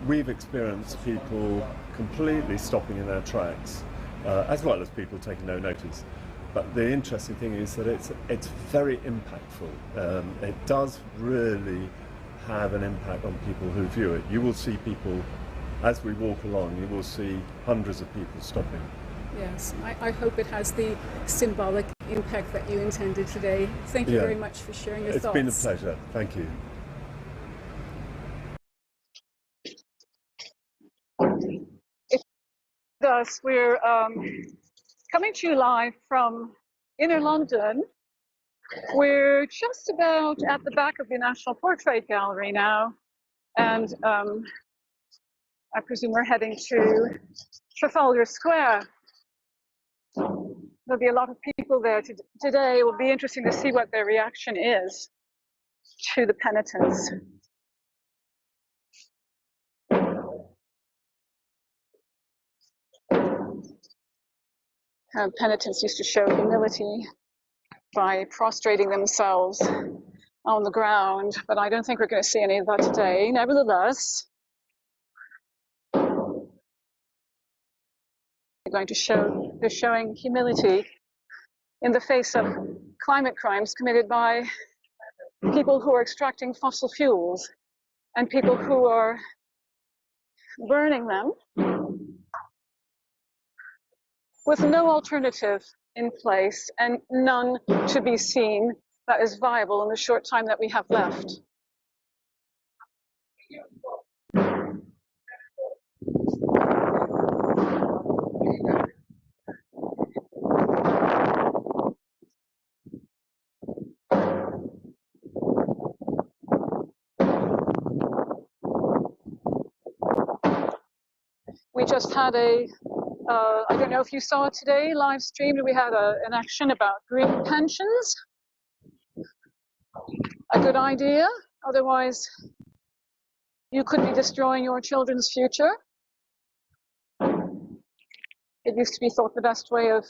Speaker 22: we've experienced people completely stopping in their tracks, as well as people taking no notice. But the interesting thing is that it's very impactful. It does really have an impact on people who view it. You will see people, as we walk along, you will see hundreds of people stopping.
Speaker 21: Yes, I hope it has the symbolic impact that you intended today. Thank you very much for sharing your thoughts.
Speaker 22: It's been a pleasure. Thank you.
Speaker 20: We're coming to you live from inner London. We're just about at the back of the National Portrait Gallery now, and I presume we're heading to Trafalgar Square. There'll be a lot of people there today. It will be interesting to see what their reaction is to the penitence. Penitents used to show humility by prostrating themselves on the ground, but I don't think we're going to see any of that today. Nevertheless, they're showing humility in the face of climate crimes committed by people who are extracting fossil fuels and people who are burning them with no alternative in place and none to be seen that is viable in the short time that we have left. We just had I don't know if you saw it today, live streamed, we had an action about green pensions. A good idea, otherwise you could be destroying your children's future. It used to be thought the best way of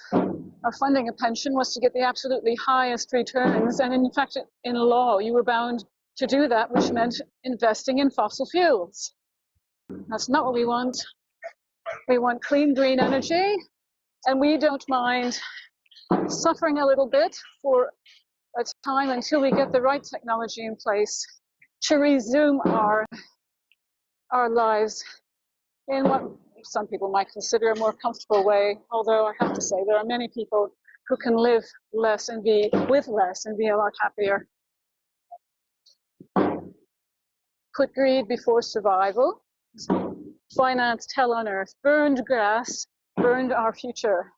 Speaker 20: funding a pension was to get the absolutely highest returns, and in fact, in law, you were bound to do that, which meant investing in fossil fuels. That's not what we want. We want clean, green energy, and we don't mind suffering a little bit for a time until we get the right technology in place to resume our lives in what some people might consider a more comfortable way, although I have to say there are many people who can live less and be with less and be a lot happier. Put greed before survival. Financed hell on earth. Burned grass, burned our future.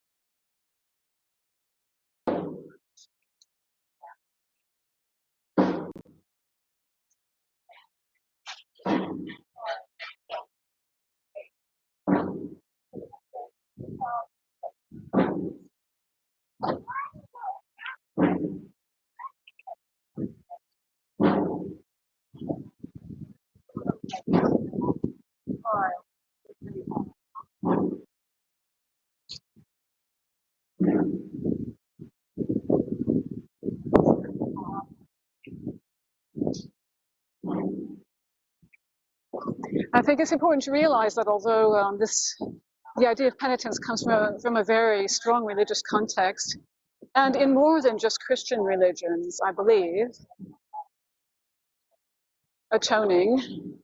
Speaker 20: I think it's important to realize that although the idea of penitence comes from a very strong religious context, and in more than just Christian religions, I believe, atoning,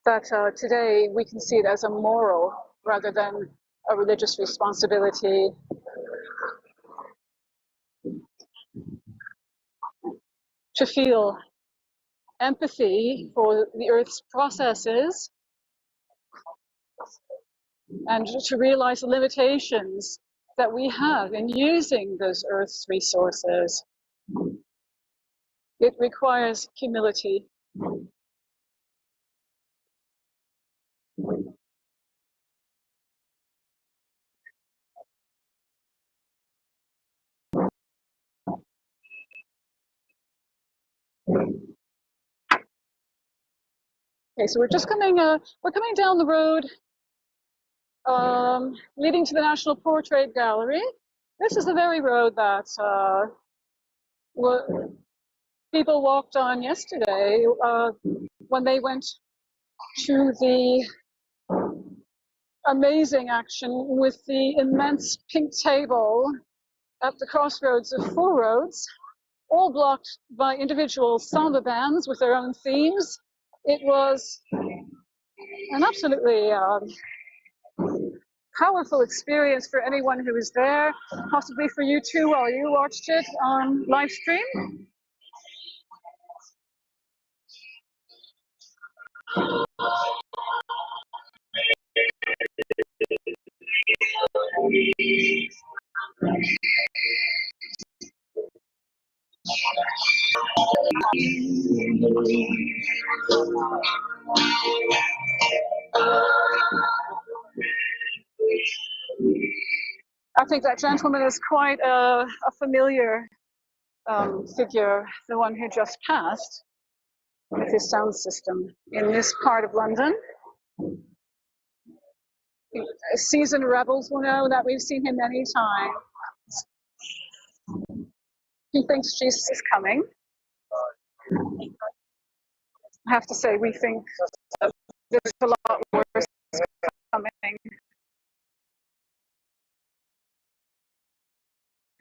Speaker 20: that today we can see it as a moral rather than a religious responsibility. To feel empathy for the Earth's processes and to realize the limitations that we have in using those Earth's resources. It requires humility. Okay, so we're coming down the road leading to the National Portrait Gallery. This is the very road that people walked on yesterday when they went to the amazing action with the immense pink table at the crossroads of four roads, all blocked by individual samba bands with their own themes. It was an absolutely powerful experience for anyone who was there, possibly for you too while you watched it on live stream. I think that gentleman is quite a familiar figure, the one who just passed with his sound system in this part of London. Seasoned rebels will know that we've seen him many times. He thinks Jesus is coming. I have to say, we think there's a lot worse coming.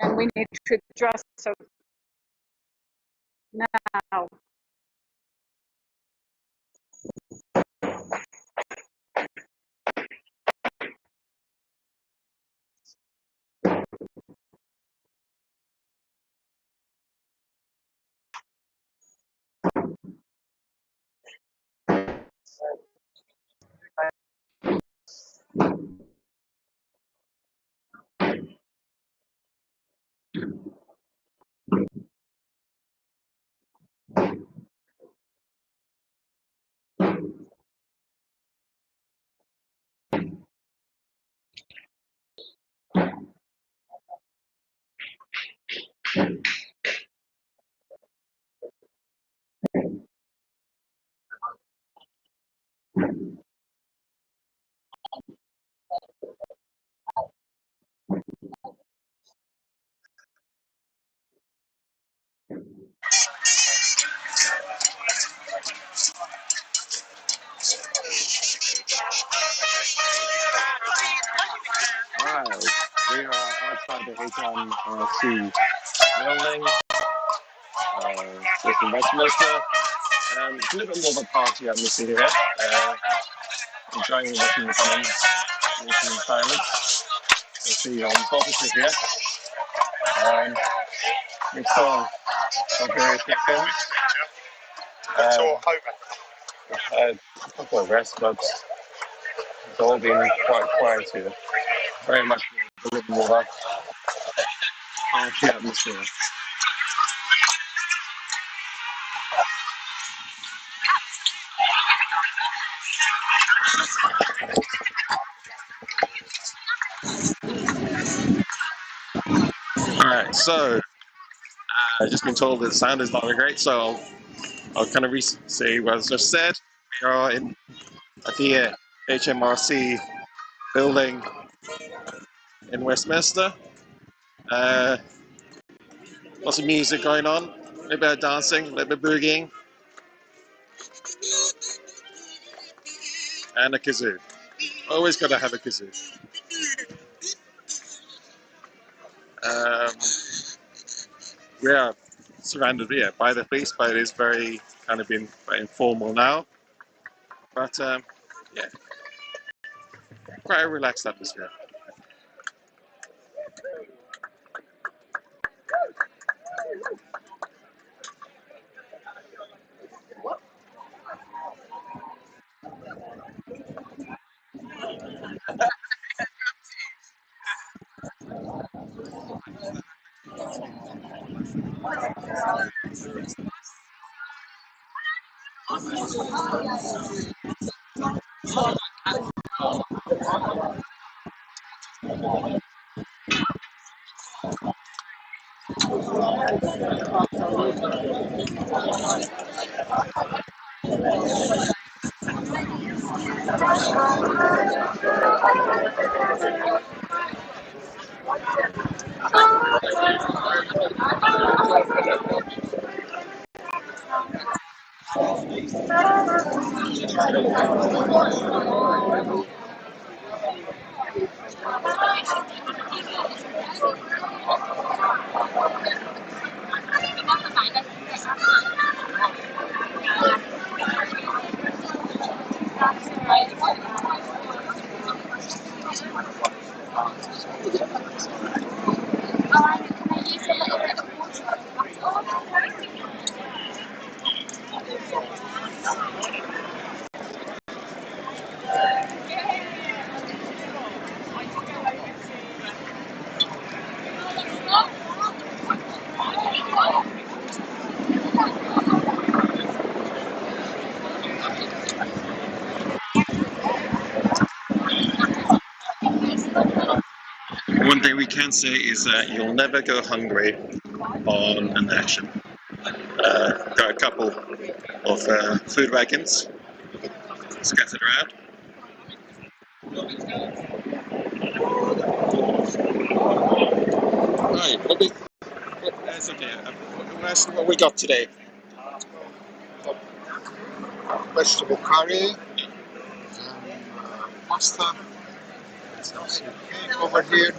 Speaker 20: And we need to address it now.
Speaker 16: Alright, we are outside the HMRC building. Just in Westminster. It's a little bit more of a party atmosphere here. Enjoying watching the film, listening in silence. Let's see, on the offices here. We saw some various films. We've had a couple of arrests, but it's all been quite quiet here. Very much a little more of a party atmosphere. Alright, so I've just been told that the sound is not very great, so I'll kind of say what I just said. We are at the HMRC building in Westminster. Lots of music going on, a little bit of dancing, a little bit of boogieing, and a kazoo. Always got to have a kazoo. We are surrounded by the police, but it is very kind of been very informal now. But yeah, quite a relaxed atmosphere. One thing we can say is that you'll never go hungry on an action. Got a couple of food wagons scattered around. Right, that's okay. That's what we got today. Vegetable curry, pasta, some cake over here.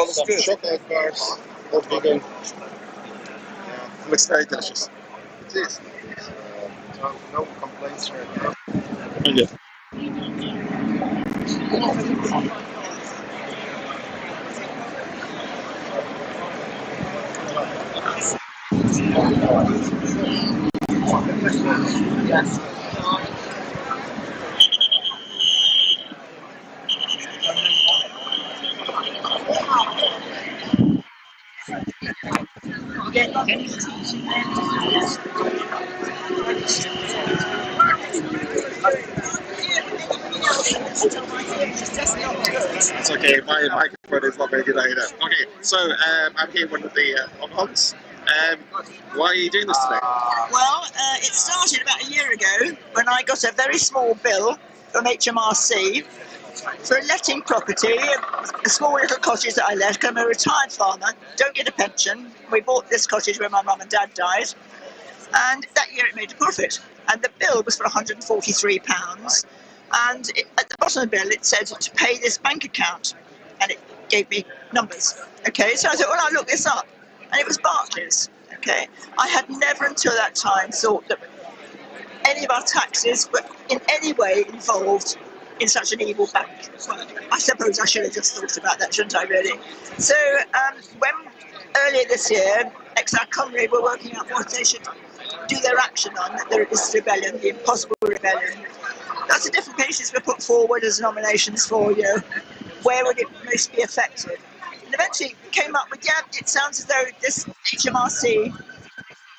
Speaker 16: Some chocolate bars, all vegan. Looks very delicious. It is. No complaints right now. Okay. That's okay, my microphone is not very good either. Okay, so I'm here with the Onhogs. Why are you doing this today?
Speaker 2: Well, it started about a year ago when I got a very small bill from HMRC for a letting property, a small little cottage that I left. I'm a retired farmer, don't get a pension. We bought this cottage when my mum and dad died, and that year it made a profit. And the bill was for £143, and at the bottom of the bill it said to pay this bank account, and it gave me numbers. Okay, so I thought, well, I'll look this up, and it was Barclays. Okay, I had never until that time thought that any of our taxes were in any way involved in such an evil bank. Well, I suppose I should have just thought about that, shouldn't I, really? So when earlier this year, Extinction Rebellion were working out what they should do their action on, the rebellion, the impossible rebellion, lots of different cases were put forward as nominations for, you know, where would it most be effective. And eventually came up with, yeah, it sounds as though this HMRC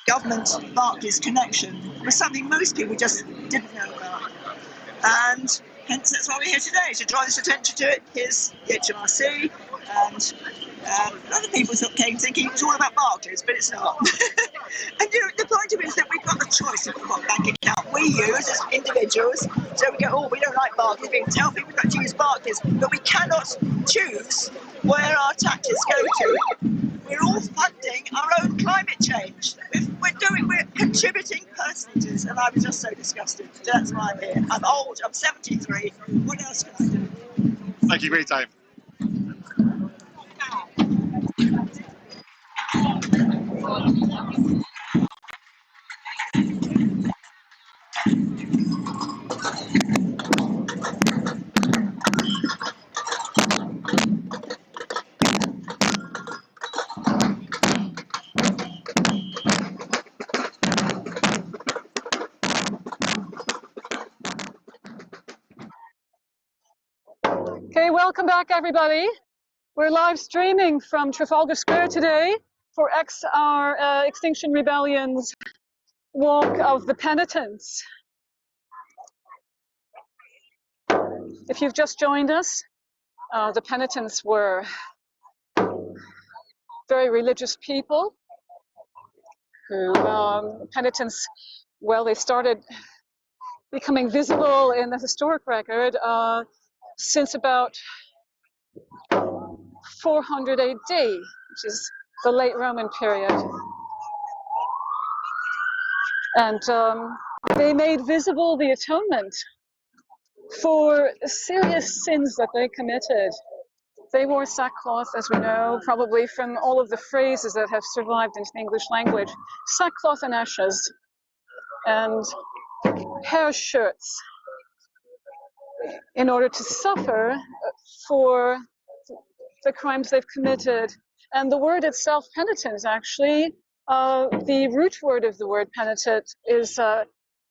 Speaker 2: government Barclays connection was something most people just didn't know about. And hence that's why we're here today, to draw this attention to it. Here's the HMRC, and a lot of people came thinking it was all about Barclays, but it's not. And you know, the point of it is that we've got the choice of what bank account we use as individuals. So we go, oh, we don't like Barclays, we can tell people not to use Barclays, but we cannot choose where our taxes go to. We're all funding our own climate change. We're contributing personages, and I was just so disgusted. That's why I'm here. I'm old, I'm 73. What else can I do?
Speaker 16: Thank you for your time.
Speaker 20: Okay, welcome back, everybody. We're live streaming from Trafalgar Square today for Extinction Rebellion's Walk of the Penitents. If you've just joined us, the penitents were very religious people who, penitents, well, they started becoming visible in the historic record since about 400 AD, which is the late Roman period. And they made visible the atonement for serious sins that they committed. They wore sackcloth, as we know, probably from all of the phrases that have survived into the English language. Sackcloth and ashes, and hair shirts, in order to suffer for the crimes they've committed. And the word itself, penitent, actually, the root word of the word penitent is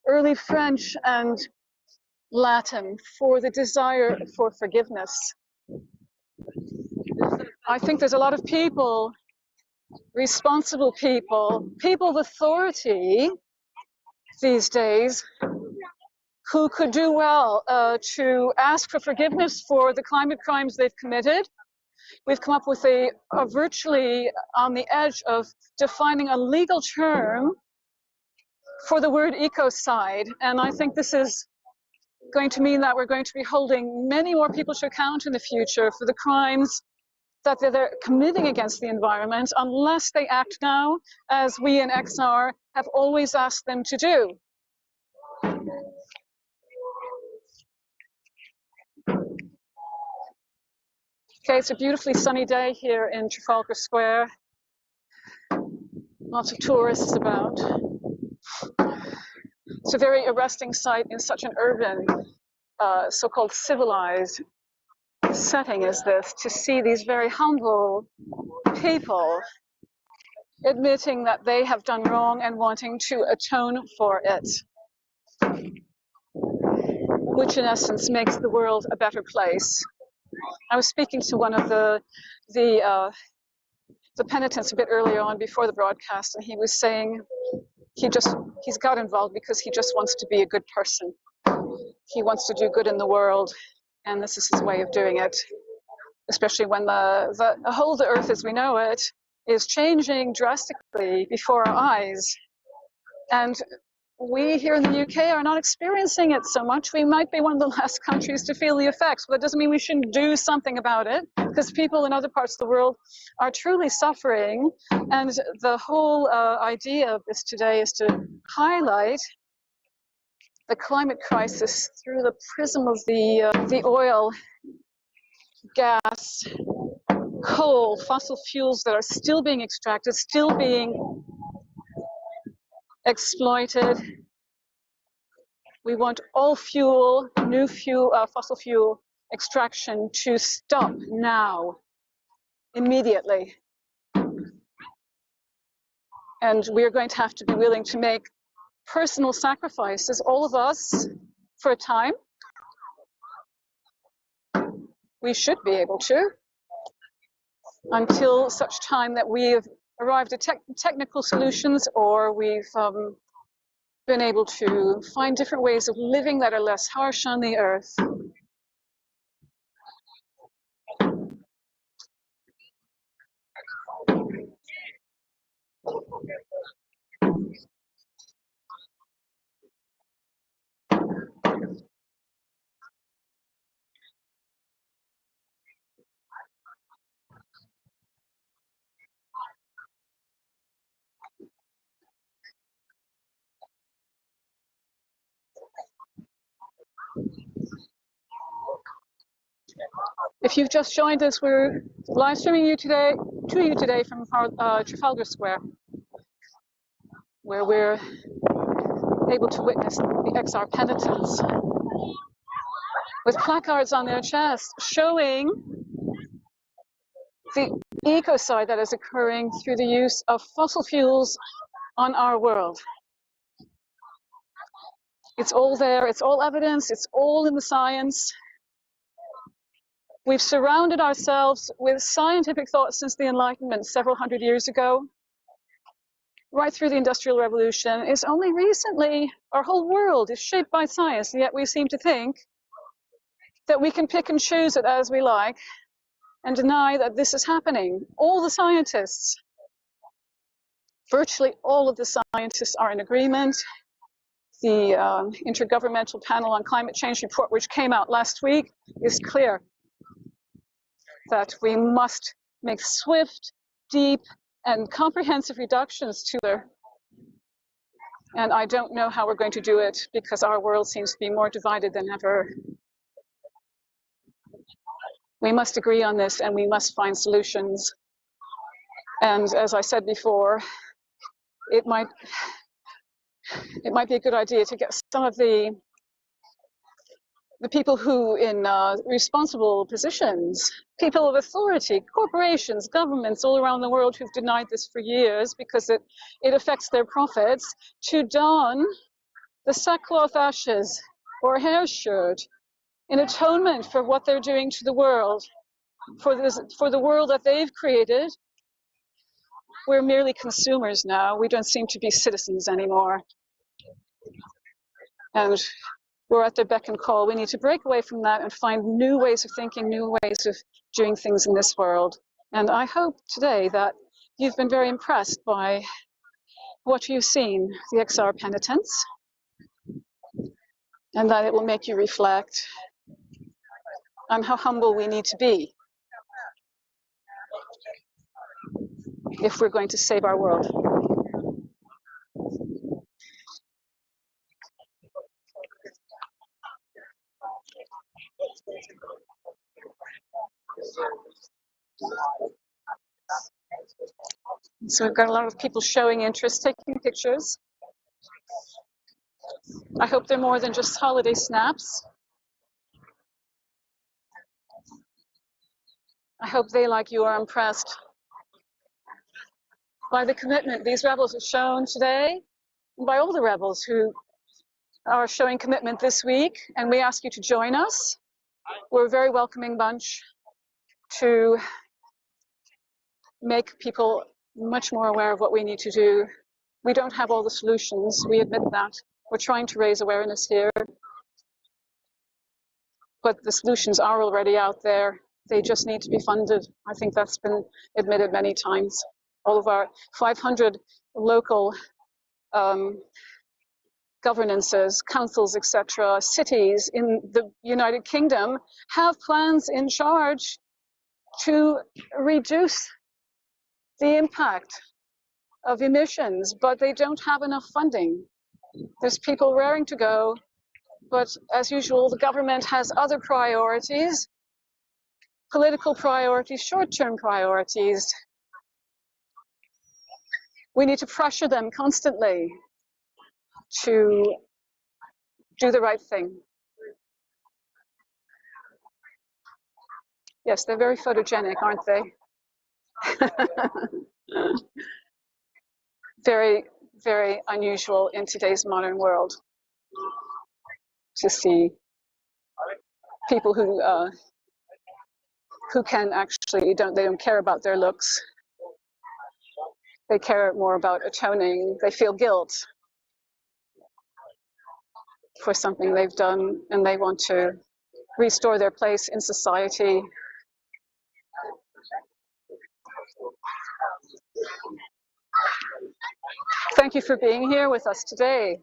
Speaker 20: early French and Latin for the desire for forgiveness. I think there's a lot of people, responsible people, people of authority these days, who could do well to ask for forgiveness for the climate crimes they've committed. We've come up with a virtually on the edge of defining a legal term for the word ecocide, and I think this is going to mean that we're going to be holding many more people to account in the future for the crimes that they're committing against the environment, unless they act now, as we in XR have always asked them to do. Okay, it's a beautifully sunny day here in Trafalgar Square. Lots of tourists about. It's a very arresting sight in such an urban, so-called civilized setting as this, to see these very humble people admitting that they have done wrong and wanting to atone for it, which in essence makes the world a better place. I was speaking to one of the penitents a bit earlier on before the broadcast, and he was saying he's got involved because he just wants to be a good person. He wants to do good in the world, and this is his way of doing it, especially when the whole the earth as we know it is changing drastically before our eyes. And we here in the UK are not experiencing it so much. We might be one of the last countries to feel the effects, but that doesn't mean we shouldn't do something about it, because people in other parts of the world are truly suffering. And the whole idea of this today is to highlight the climate crisis through the prism of the oil, gas, coal, fossil fuels that are still being extracted, still being exploited. We want all fuel, new fuel, fossil fuel extraction to stop now, immediately. And we're going to have to be willing to make personal sacrifices, all of us, for a time. We should be able to, until such time that we have arrived at technical solutions, or we've been able to find different ways of living that are less harsh on the earth. If you've just joined us, we're live streaming to you today from Trafalgar Square, where we're able to witness the XR penitents with placards on their chest showing the ecocide that is occurring through the use of fossil fuels on our world. It's all there, it's all evidence, it's all in the science. We've surrounded ourselves with scientific thought since the Enlightenment several hundred years ago, right through the Industrial Revolution. It's only recently our whole world is shaped by science, and yet we seem to think that we can pick and choose it as we like and deny that this is happening. All the scientists, virtually all of the scientists are in agreement. The Intergovernmental Panel on Climate Change report, which came out last week, is clear that we must make swift, deep, and comprehensive reductions to there. And I don't know how we're going to do it because our world seems to be more divided than ever. We must agree on this and we must find solutions. And as I said before, it might be a good idea to get some of the people who in responsible positions, people of authority, corporations, governments all around the world who've denied this for years because it affects their profits, to don the sackcloth ashes or hair shirt in atonement for what they're doing to the world, for the world that they've created. We're merely consumers now. We don't seem to be citizens anymore. And we're at their beck and call. We need to break away from that and find new ways of thinking, new ways of doing things in this world. And I hope today that you've been very impressed by what you've seen, the XR penitence, and that it will make you reflect on how humble we need to be if we're going to save our world. So we've got a lot of people showing interest, taking pictures. I hope they're more than just holiday snaps. I hope they, like you, are impressed by the commitment these rebels have shown today, and by all the rebels who are showing commitment this week. And we ask you to join us. We're a very welcoming bunch to make people much more aware of what we need to do. We don't have all the solutions, we admit that. We're trying to raise awareness here, but the solutions are already out there. They just need to be funded. I think that's been admitted many times. All of our 500 local governances, councils, etc., cities in the United Kingdom have plans in charge to reduce the impact of emissions, but they don't have enough funding. There's people raring to go, but as usual, the government has other priorities, political priorities, short-term priorities. We need to pressure them constantly to do the right thing. Yes, they're very photogenic, aren't they? Very, very unusual in today's modern world to see people who can actually they don't care about their looks. They care more about atoning. They feel guilt for something they've done, and they want to restore their place in society. Thank you for being here with us today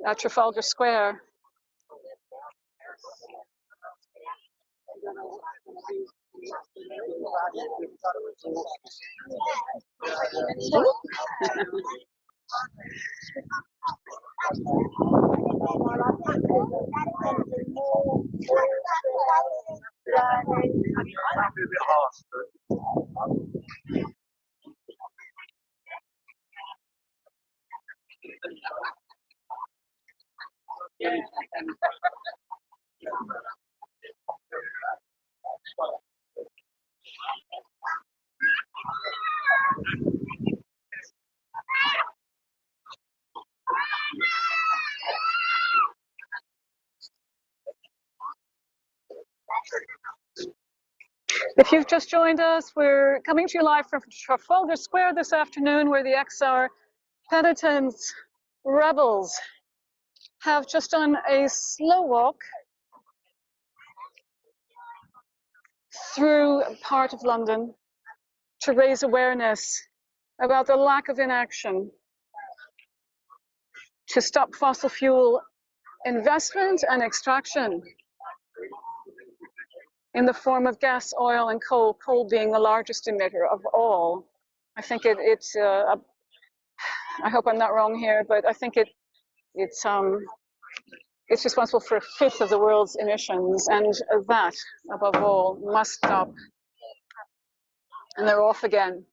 Speaker 20: at Trafalgar Square. If you've just joined us, we're coming to you live from Trafalgar Square this afternoon, where the XR penitents, rebels, have just done a slow walk through part of London to raise awareness about the lack of inaction to stop fossil fuel investment and extraction in the form of gas, oil, and coal, coal being the largest emitter of all. I think it's I hope I'm not wrong here, but I think it's responsible for a fifth of the world's emissions, and that, above all, must stop. And they're off again.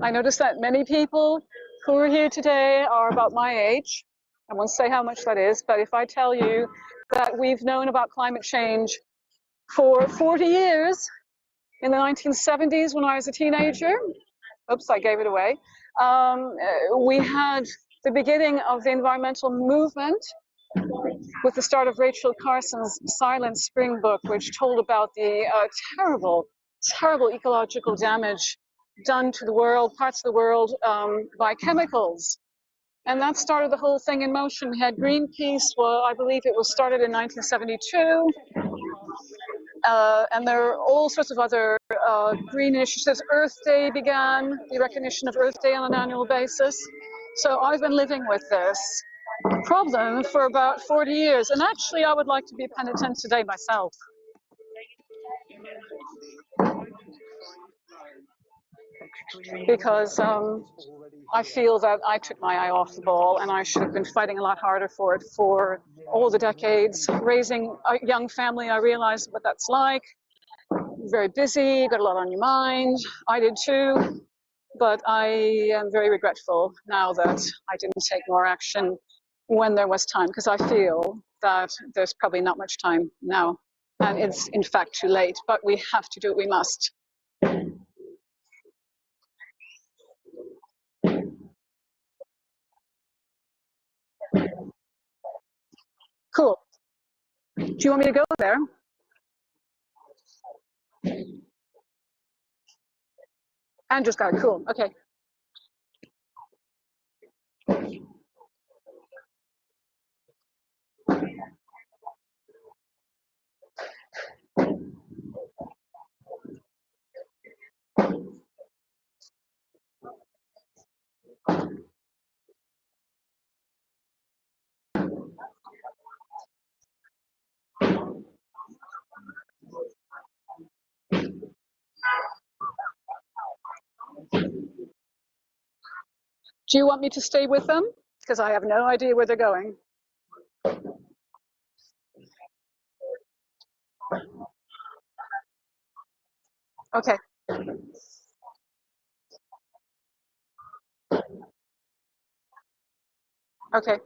Speaker 20: I noticed that many people who are here today are about my age. I won't say how much that is, but if I tell you that we've known about climate change for 40 years, in the 1970s when I was a teenager, oops, I gave it away, we had the beginning of the environmental movement with the start of Rachel Carson's Silent Spring book, which told about the terrible, terrible ecological damage done to the world, parts of the world, by chemicals. And that started the whole thing in motion. We had Greenpeace, well, I believe it was started in 1972. And there are all sorts of other green initiatives. Earth Day began, the recognition of Earth Day on an annual basis. So I've been living with this problem for about 40 years. And actually, I would like to be penitent today myself. Because I feel that I took my eye off the ball and I should have been fighting a lot harder for it for all the decades. Raising a young family, I realized what that's like. Very busy, got a lot on your mind. I did too, but I am very regretful now that I didn't take more action when there was time, because I feel that there's probably not much time now, and it's in fact too late, but we have to do it, we must. Cool. Do you want me to go there? Andrew's got it, cool, okay. Do you want me to stay with them? Because I have no idea where they're going. Okay. Okay.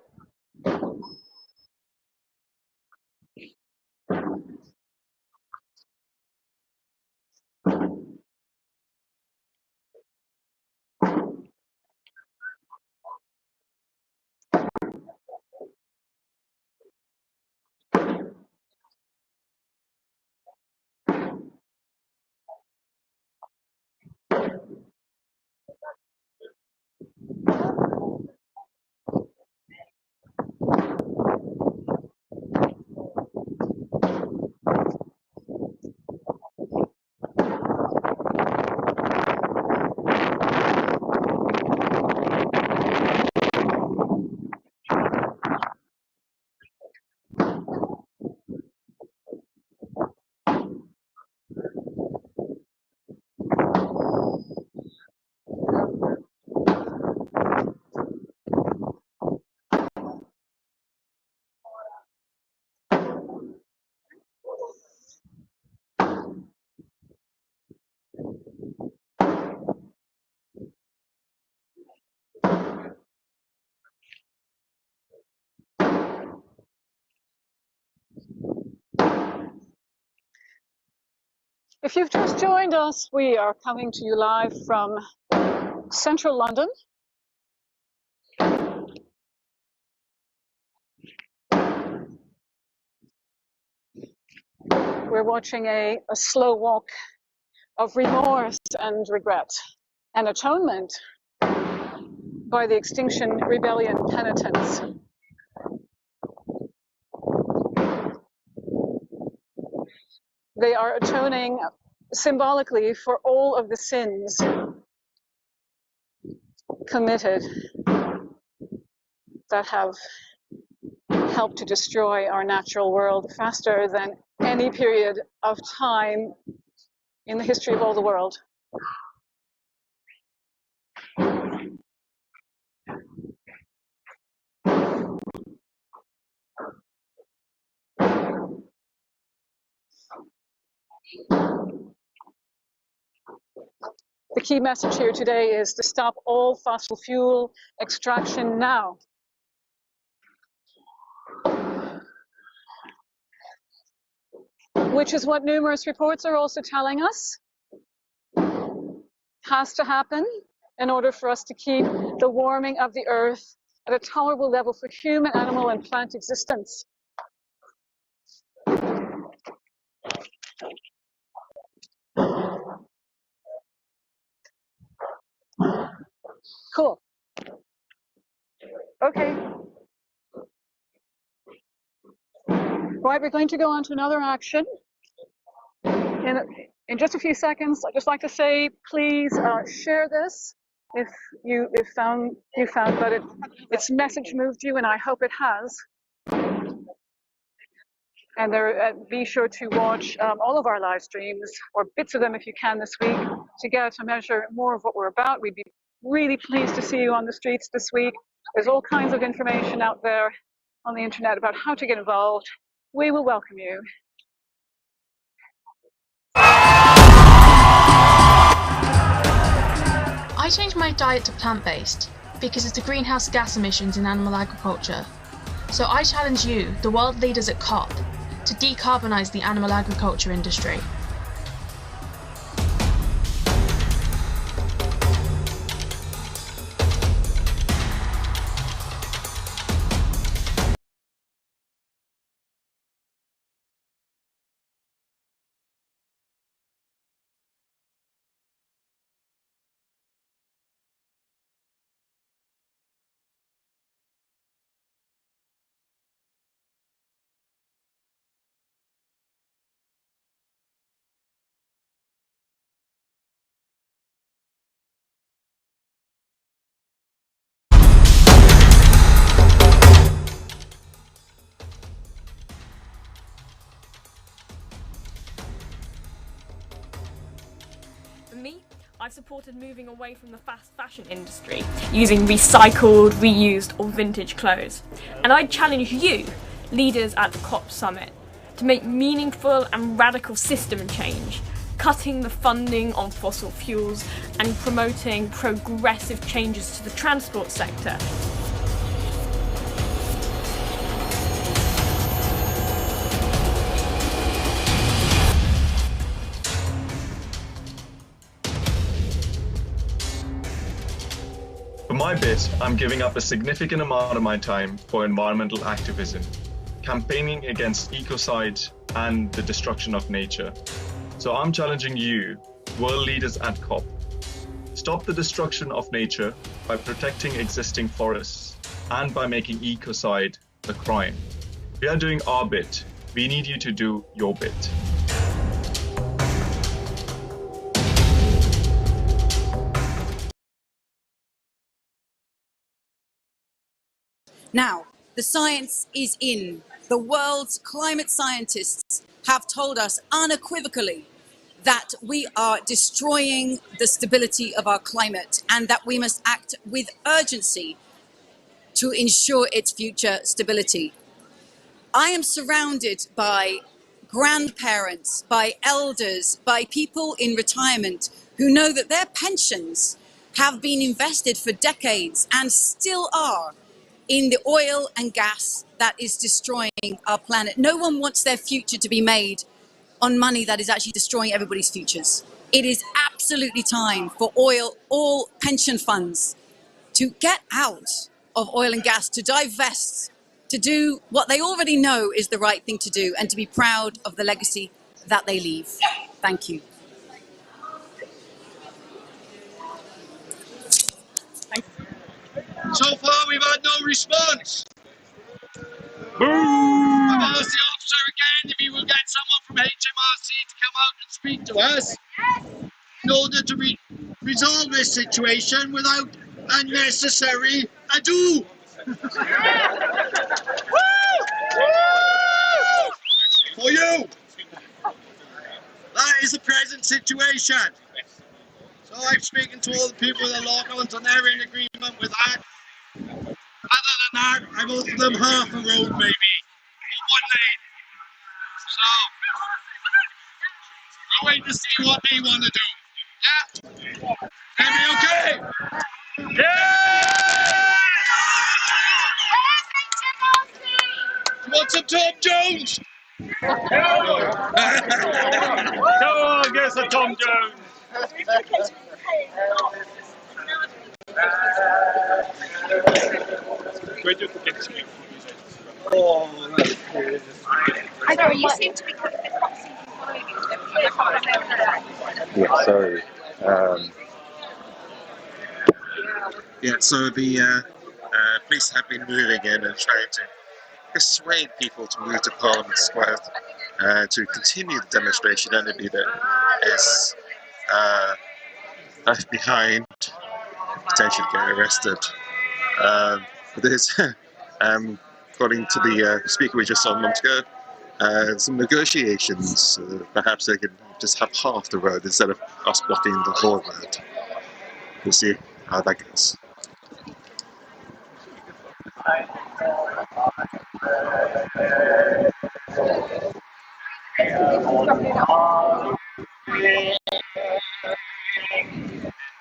Speaker 20: If you've just joined us, we are coming to you live from central London. We're watching a slow walk of remorse and regret and atonement by the Extinction Rebellion penitents. They are atoning symbolically for all of the sins committed that have helped to destroy our natural world faster than any period of time in the history of all the world. The key message here today is to stop all fossil fuel extraction now. Which is what numerous reports are also telling us has to happen in order for us to keep the warming of the earth at a tolerable level for human, animal, and plant existence. Cool. Okay. Right, we're going to go on to another action. In just a few seconds, I'd just like to say, please share this if you found that its message moved you, and I hope it has. And be sure to watch all of our live streams, or bits of them if you can this week, to get a measure more of what we're about. We'd be really pleased to see you on the streets this week. There's all kinds of information out there on the internet about how to get involved. We will welcome you.
Speaker 11: I changed my diet to plant-based because of the greenhouse gas emissions in animal agriculture. So I challenge you, the world leaders at COP, to decarbonise the animal agriculture industry.
Speaker 12: For me, I've supported moving away from the fast fashion industry, using recycled, reused or vintage clothes. And I challenge you, leaders at the COP Summit, to make meaningful and radical system change, cutting the funding on fossil fuels and promoting progressive changes to the transport sector.
Speaker 13: For my bit, I'm giving up a significant amount of my time for environmental activism, campaigning against ecocide and the destruction of nature. So I'm challenging you, world leaders at COP. Stop the destruction of nature by protecting existing forests and by making ecocide a crime. We are doing our bit. We need you to do your bit.
Speaker 4: Now, the science is in. The world's climate scientists have told us unequivocally that we are destroying the stability of our climate and that we must act with urgency to ensure its future stability. I am surrounded by grandparents, by elders, by people in retirement who know that their pensions have been invested for decades and still are in the oil and gas that is destroying our planet. No one wants their future to be made on money that is actually destroying everybody's futures. It is absolutely time for all pension funds to get out of oil and gas, to divest, to do what they already know is the right thing to do, and to be proud of the legacy that they leave. Thank you.
Speaker 6: So far, we've had no response. I've asked the officer again if he will get someone from HMRC to come out and speak to us in order to resolve this situation without unnecessary ado. For you. That is the present situation. So I'm speaking to all the people that lock ons and they're in agreement with that. Other than that, I've offered them half a road maybe, or 1 lane. So, we'll wait to see what they want to do. Yeah? Everybody okay? Yeah! You want some Tom Jones?
Speaker 5: Come on, get some Tom Jones. We're just getting
Speaker 6: Oh, that's good.
Speaker 7: Sorry, you seem to be kind of
Speaker 16: Yeah, sorry. Yeah, so the police have been moving in and trying to persuade people to move to Parliament Square to continue the demonstration, and anybody that is left behind potentially get arrested. But there's, according to the speaker we just saw a moment ago, some negotiations. Perhaps they could just have half the road instead of us blocking the whole road. We'll see how that goes.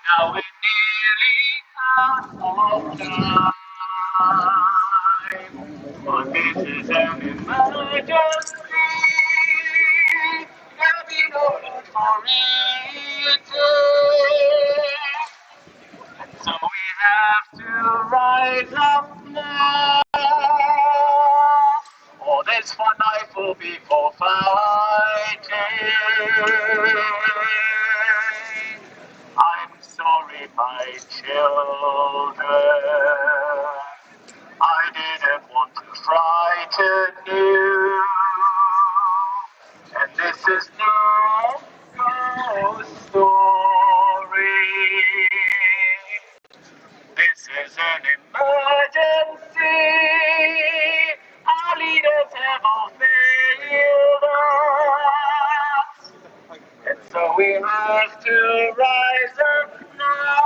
Speaker 8: Now we're nearly out of time, but this is an emergency. There'll be no need for it. So we have to rise up now, or there's one life will be for fighting. I'm sorry, my children, I didn't want to frighten you, and this is no story. This is an emergency. Our leaders have all failed us, and so we have to rise up now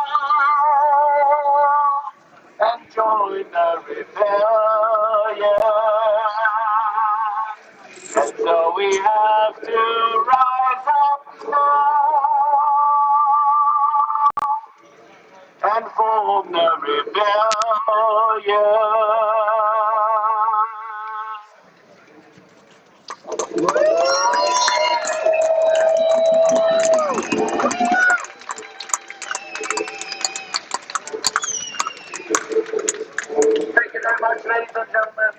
Speaker 8: and join the rebellion. And so we have to rise up now and form the rebellion. Thank you very much, ladies and gentlemen.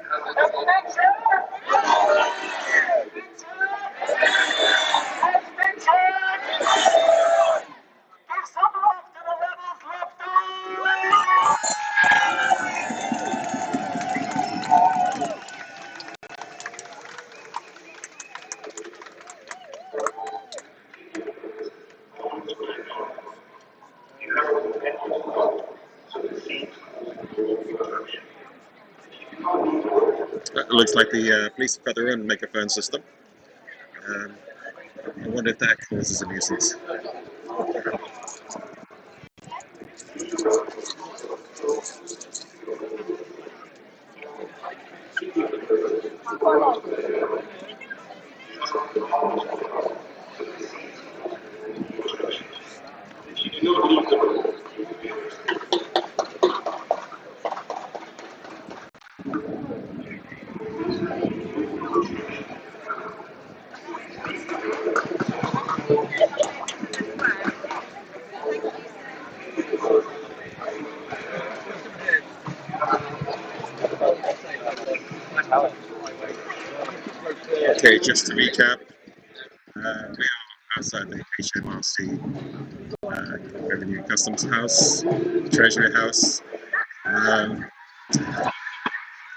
Speaker 16: It looks like the police have got their own megaphone system. I wonder if that causes a nuisance. Okay, just to recap, we are outside the HMRC Revenue Customs House, Treasury House.